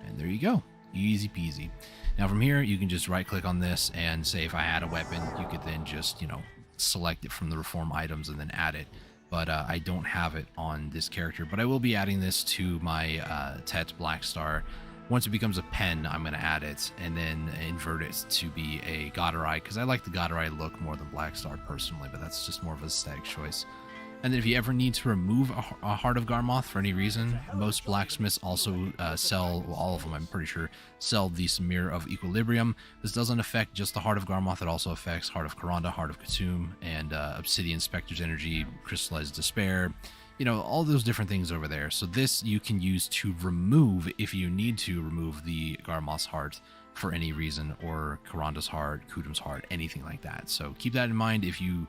And there you go. Easy peasy. Now from here, you can just right click on this and say if I had a weapon, you could then just, you know, select it from the reform items and then add it. But I don't have it on this character. But I will be adding this to my Tet Blackstar. Once it becomes a pen, I'm going to add it and then invert it to be a Godderai, because I like the Godderai look more than Blackstar personally, but that's just more of a aesthetic choice. And then if you ever need to remove a Heart of Garmoth for any reason, most blacksmiths also sell, well, all of them I'm pretty sure, sell the Mirror of Equilibrium. This doesn't affect just the Heart of Garmoth, it also affects Heart of Karanda, Heart of Khatum, and Obsidian Spectre's Energy, Crystallized Despair, you know, all those different things over there. So this you can use to remove, if you need to remove the Garmoth's heart for any reason, or Karanda's heart, Khatum's heart, anything like that. So keep that in mind. If you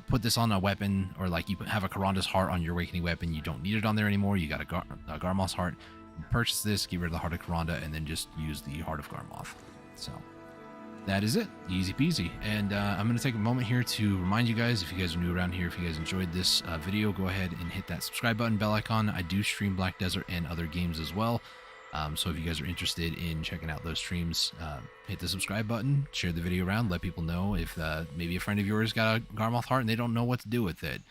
put this on a weapon, or like you have a Karanda's heart on your awakening weapon, you don't need it on there anymore, you got a Garmoth's heart, purchase this, get rid of the Heart of Karanda, and then just use the Heart of Garmoth. So that is it. Easy peasy. And I'm going to take a moment here to remind you guys, if you guys are new around here, if you guys enjoyed this video, go ahead and hit that subscribe button, bell icon. I do stream Black Desert and other games as well. So if you guys are interested in checking out those streams, hit the subscribe button, share the video around, let people know. If maybe a friend of yours got a Garmoth heart and they don't know what to do with it,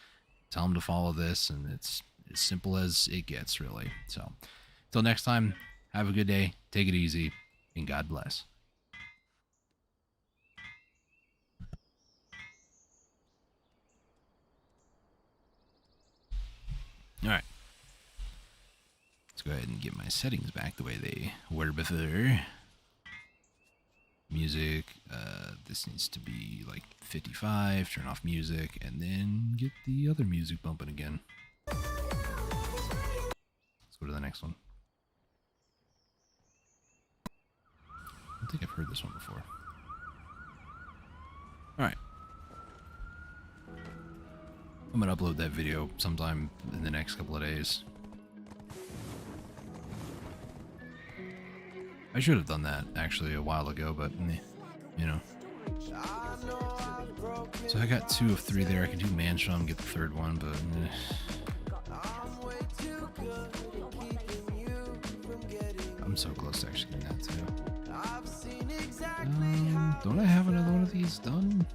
tell them to follow this, and it's as simple as it gets, really. So until next time, have a good day, take it easy, and God bless. All right. Let's go ahead and get my settings back the way they were before. Music, this needs to be like 55, turn off music, and then get the other music bumping again. Let's go to the next one. I don't think I've heard this one before. Alright. I'm gonna upload that video sometime in the next couple of days. I should have done that actually a while ago, but you know. So I got 2 of 3 there. I can do Mansham, get the 3rd one, but I'm so close to actually getting that too. Don't I have another one of these done?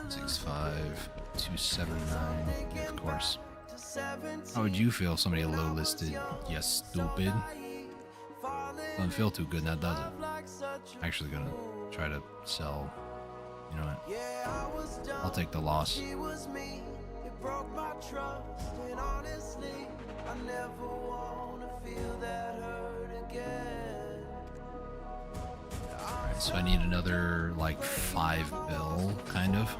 65 279, of course. How would you feel if somebody low listed? Yes, stupid. Doesn't feel too good, now does it? Actually gonna try to sell. You know what? I'll take the loss. Alright, so I need another like 5 bill, kind of.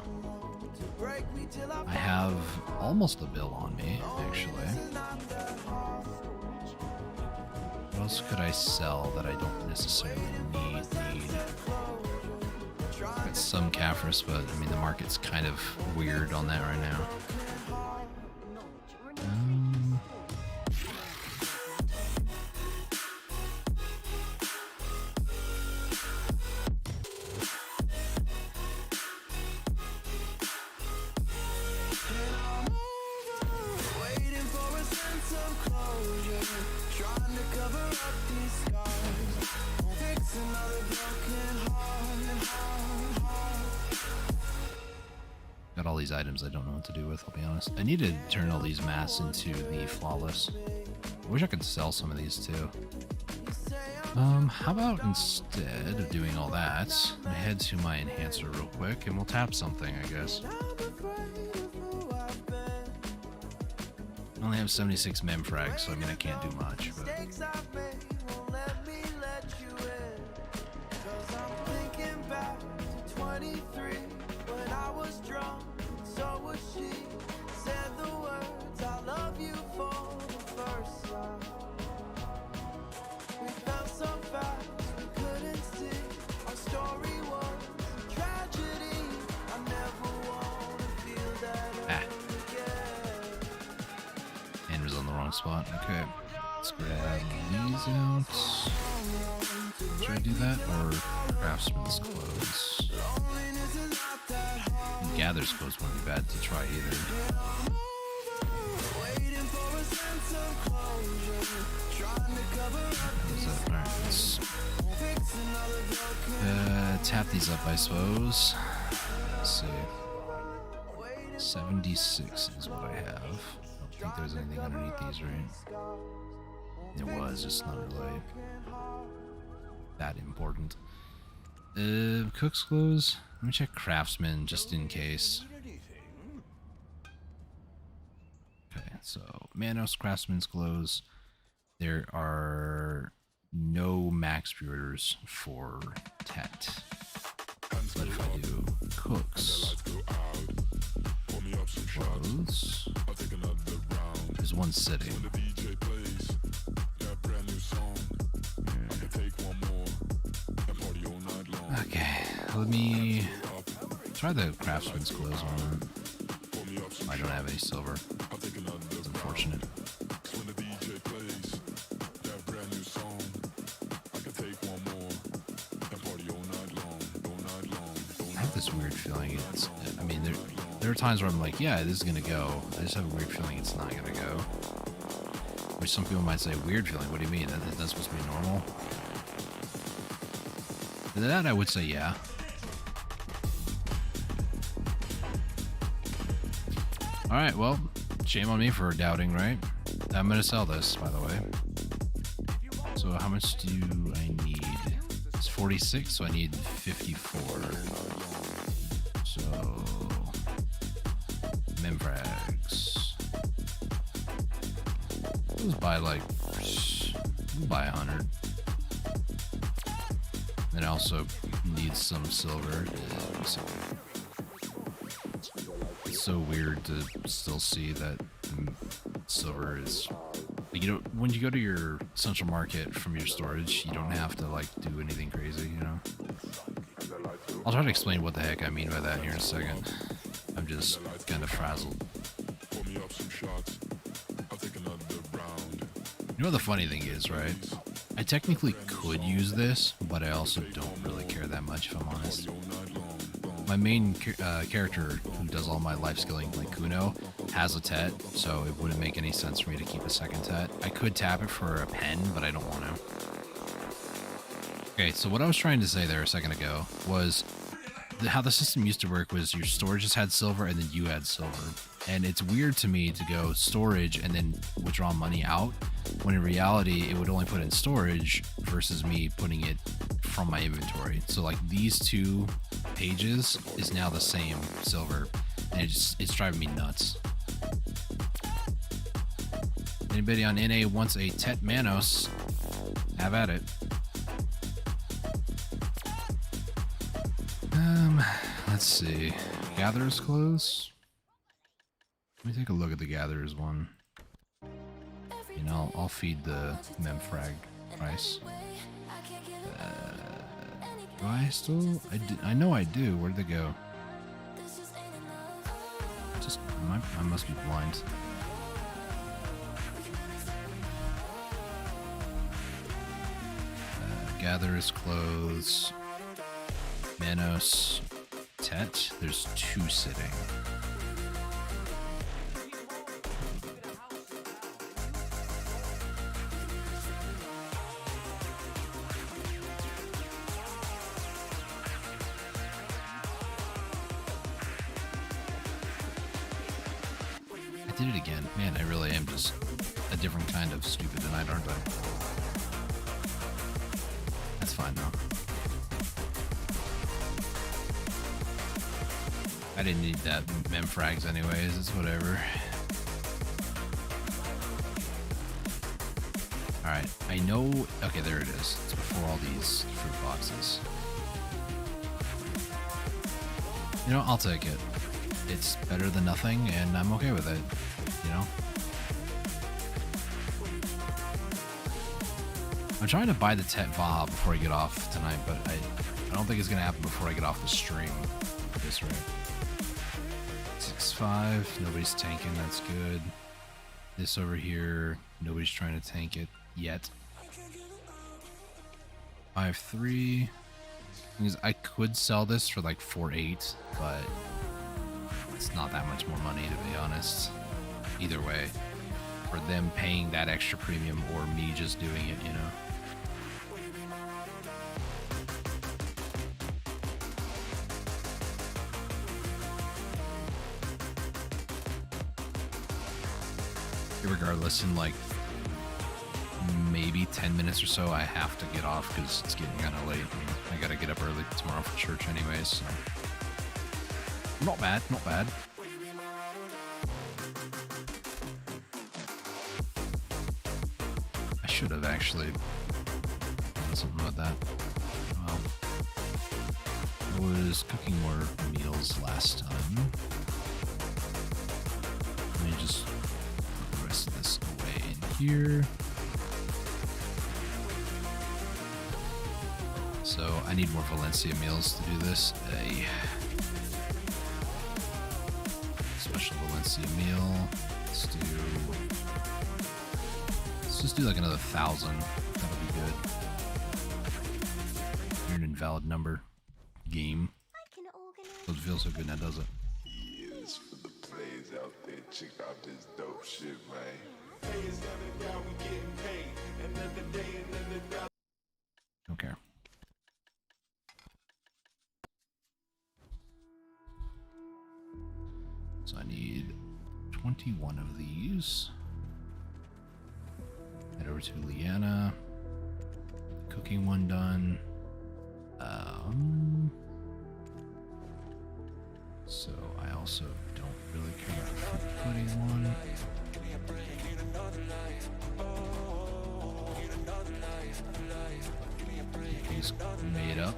I have almost a bill on me, actually. What else could I sell that I don't necessarily need? Got some Caphras, but I mean the market's kind of weird on that right now. Got all these items I don't know what to do with, I'll be honest. I need to turn all these masks into the flawless. I wish I could sell some of these too. How about instead of doing all that, I head to my enhancer real quick and we'll tap something, I guess. I only have 76 mem frags, so I mean I can't do much, but wrong spot. Okay, let's grab these out. Should I do that or craftsman's clothes? Gather's clothes wouldn't be bad to try either. Alright, let's tap these up, I suppose. Let's see. 76 is what I have. I don't think there's anything underneath these, right? There was, just not really that important. Cook's clothes. Let me check craftsman just in case. Okay, so Manos craftsman's clothes. There are no max brewers for Tet. But if I do cooks clothes, there's one sitting. Okay, let me try the craftsman's clothes on. I don't have any silver. It's unfortunate. I have this weird feeling it's, I mean, there are times where I'm like, yeah, this is gonna go. I just have a weird feeling it's not gonna go. Which some people might say, weird feeling, what do you mean? That's supposed to be normal? To that I would say yeah. Alright, well, shame on me for doubting, right? I'm gonna sell this, by the way. So how much do I need? It's 46, so I need 54. So Memfrags. Let's buy like, we'll buy 100. And I also need some silver. It's so weird to still see that silver is, like, you know, when you go to your central market from your storage, you don't have to like do anything crazy, you know. I'll try to explain what the heck I mean by that here in a second. I'm just kind of frazzled. You know what the funny thing is, right? I technically could use this, but I also don't really care that much, if I'm honest. My main character, who does all my life skilling, like Kuno, has a Tet, so it wouldn't make any sense for me to keep a second Tet. I could tap it for a pen, but I don't want to. Okay, so what I was trying to say there a second ago was how the system used to work was your storage just had silver and then you had silver. And it's weird to me to go storage and then withdraw money out, when in reality it would only put in storage versus me putting it from my inventory. So like these two pages is now the same silver, and it's driving me nuts. Anybody on NA wants a Tet Manos, have at it. Let's see. Gatherer's clothes? Let me take a look at the Gatherer's one. You know, I'll feed the Memfrag price. Do I still? I know I do. Where'd they go? I must be blind. Gatherer's clothes. Manos. Tet. There's two sitting. I did it again. Man, I really am just a different kind of stupid tonight, aren't I? That's fine though. I didn't need that Memfrags anyways, it's whatever. Alright, I know... Okay, there it is. It's before all these fruit boxes. You know, I'll take it. It's better than nothing, and I'm okay with it, you know? I'm trying to buy the Tet Vaha before I get off tonight, but I don't think it's going to happen before I get off the stream at this rate. 6-5, nobody's tanking, that's good. This over here, nobody's trying to tank it yet. 5-3. I could sell this for like 4-8, but it's not that much more money, to be honest. Either way, for them paying that extra premium or me just doing it, you know. Regardless, in like maybe 10 minutes or so, I have to get off because it's getting kind of late. I gotta get up early tomorrow for church anyways, so. Not bad, not bad. I should have actually done something about that. Well, I was cooking more meals last time. Let me just put the rest of this away in here. So I need more Valencia meals to do this. A special Valencia meal. Let's just do like another 1,000. That'll be good. You're an invalid number. Game. Doesn't feel so good now, does it? Yes, for the plays out there, check out this dope shit, man. Payers down and down, we getting paid. Another day, another dollar. Don't care. So I need 21 of these. Head over to Liana. Cooking one done. So I also don't really care about the fruit pudding one. He's made up.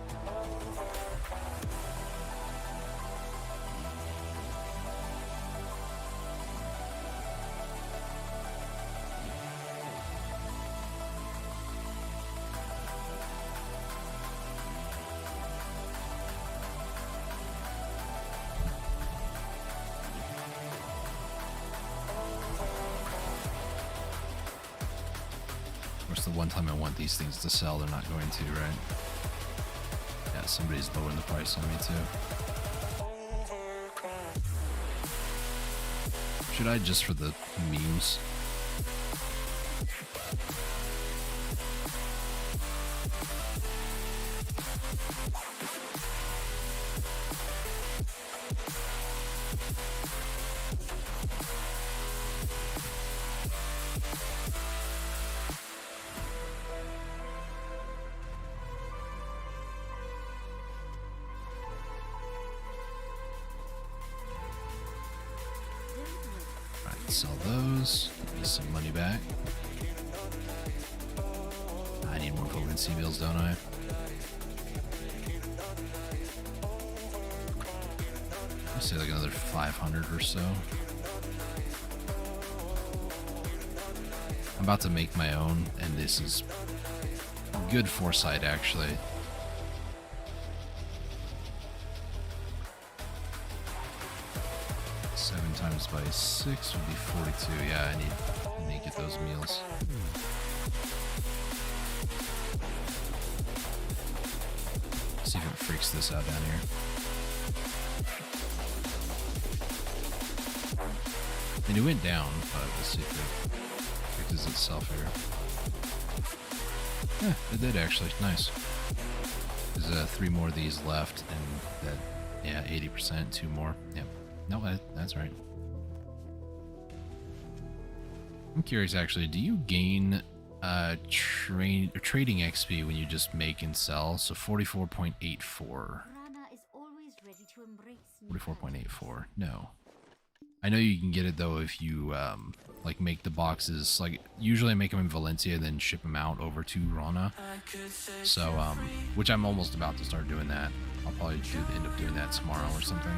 Of course, the one time I want these things to sell, they're not going to, right? Yeah, somebody's lowering the price on me too. Should I just for the memes? Sell those, give me some money back. I need more Valencia meals, don't I? I'll say like another 500 or so. I'm about to make my own, and this is good foresight, actually. Times by 6 would be 42. Yeah, I need to get those meals. See if it freaks this out down here. And it went down, but we'll see if it fixes itself here. Yeah, it did actually. Nice. There's 3 more of these left, and that, yeah, 80%, 2 more. Yep. No, that's right. I'm curious, actually, do you gain trading XP when you just make and sell? So 44.84. 44.84. No. I know you can get it, though, if you, like, make the boxes. Like, usually I make them in Valencia, then ship them out over to Rana. So, which I'm almost about to start doing that. I'll probably end up doing that tomorrow or something.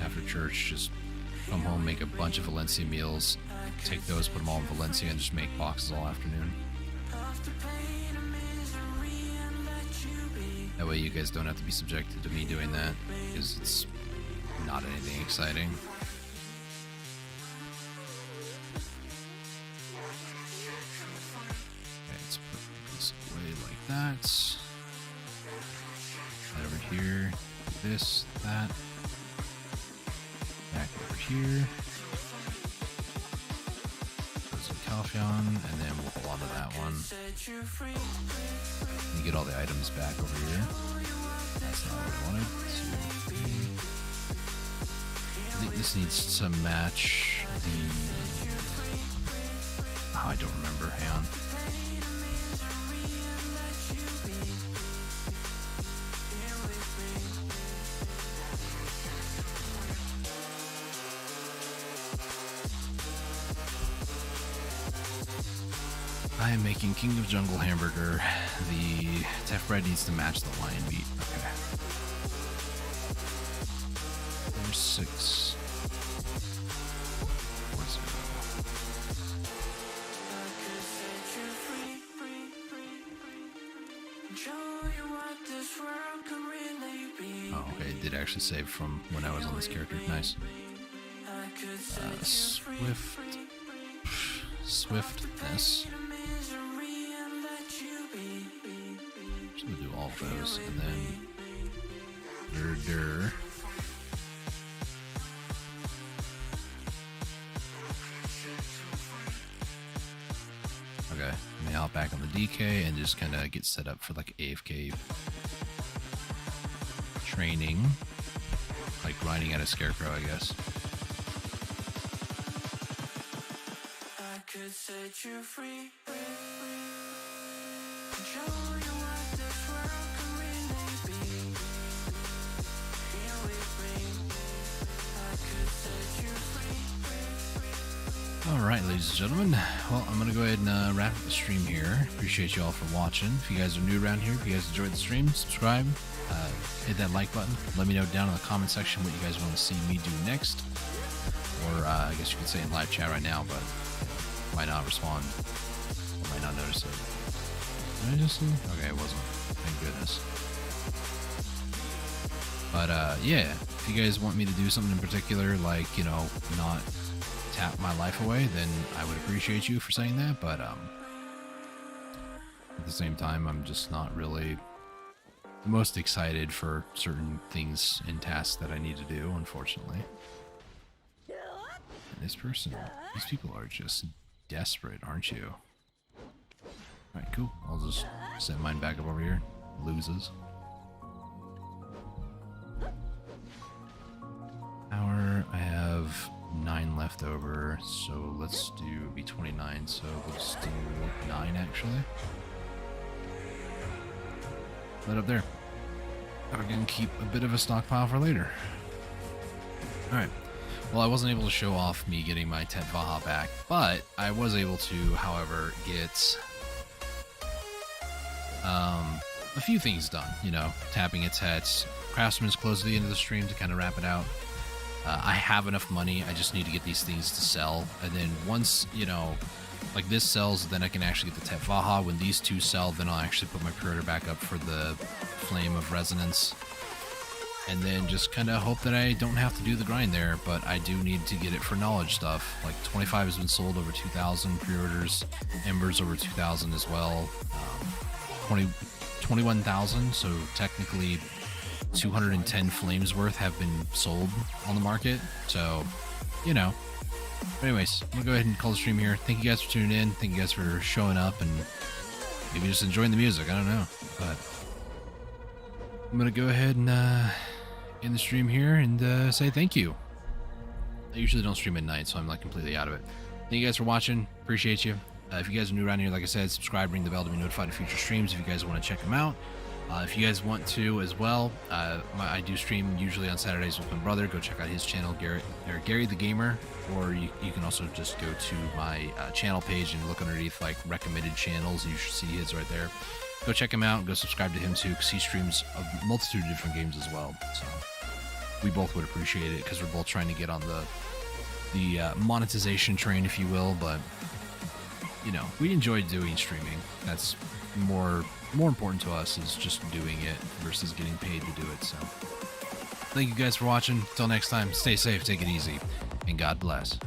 After church, just come home, make a bunch of Valencia meals, take those, put them all in Valencia, and just make boxes all afternoon. That way you guys don't have to be subjected to me doing that, because it's not anything exciting. that. That over here. This, that. Back over here. Put some Calphion, and then we'll hold on to that one. And get all the items back over here. That's not what I wanted. 2, 3. I think this needs to match the... Oh, I don't remember. Hang on. I am making King of Jungle hamburger. The Tef bread needs to match the lion meat. Okay. There's 6. 4, 0. Oh, okay. It did actually save from when I was on this character. Nice. Swiftness. So we'll do all of those, and then Dur. Okay, let me hop back on the DK and just kind of get set up for like AFK training, like grinding at a scarecrow, I guess. I could set you free. Alright, ladies and gentlemen, well, I'm going to go ahead and wrap up the stream here. Appreciate you all for watching. If you guys are new around here, if you guys enjoyed the stream, subscribe, hit that like button. Let me know down in the comment section what you guys want to see me do next. Or I guess you could say in live chat right now, but might not respond. Or might not notice it. Did I just see? Okay, it wasn't. Thank goodness. But yeah, if you guys want me to do something in particular, like, you know, not tap my life away, then I would appreciate you for saying that. But at the same time, I'm just not really the most excited for certain things and tasks that I need to do, unfortunately. And this person, these people are just desperate, aren't you? Alright, cool. I'll just set mine back up over here. Loses. Power, I have 9 left over, so let's do B29, so let's do 9 actually. Right up there. We're gonna keep a bit of a stockpile for later. Alright. Well, I wasn't able to show off me getting my Tet Vaha back, but I was able to, however, get a few things done. You know, tapping its Tet. Craftsman's close to the end of the stream to kind of wrap it out. I have enough money, I just need to get these things to sell, and then once, you know, like this sells, then I can actually get the Tet Vaha. When these two sell, then I'll actually put my pre-order back up for the Flame of Resonance, and then just kind of hope that I don't have to do the grind there, but I do need to get it for knowledge stuff. Like 25 has been sold, over 2,000 pre-orders, Embers over 2,000 as well, 21,000, so technically 210 flames worth have been sold on the market, so, you know. But anyways, I'm gonna go ahead and call the stream here. Thank you guys for tuning in. Thank you guys for showing up and maybe just enjoying the music. I don't know, but I'm gonna go ahead and end the stream here and say thank you. I usually don't stream at night, so I'm like completely out of it. Thank you guys for watching. Appreciate you. If you guys are new around here, like I said, subscribe, ring the bell to be notified of future streams if you guys want to check them out. If you guys want to as well, I do stream usually on Saturdays with my brother. Go check out his channel, Gary the Gamer, or you can also just go to my channel page and look underneath like recommended channels. You should see his right there. Go check him out and go subscribe to him too, because he streams a multitude of different games as well. So we both would appreciate it, because we're both trying to get on the monetization train, if you will. But you know, we enjoy doing streaming. That's more important to us, is just doing it versus getting paid to do it. So thank you guys for watching. Until next time, stay safe, take it easy, and God bless.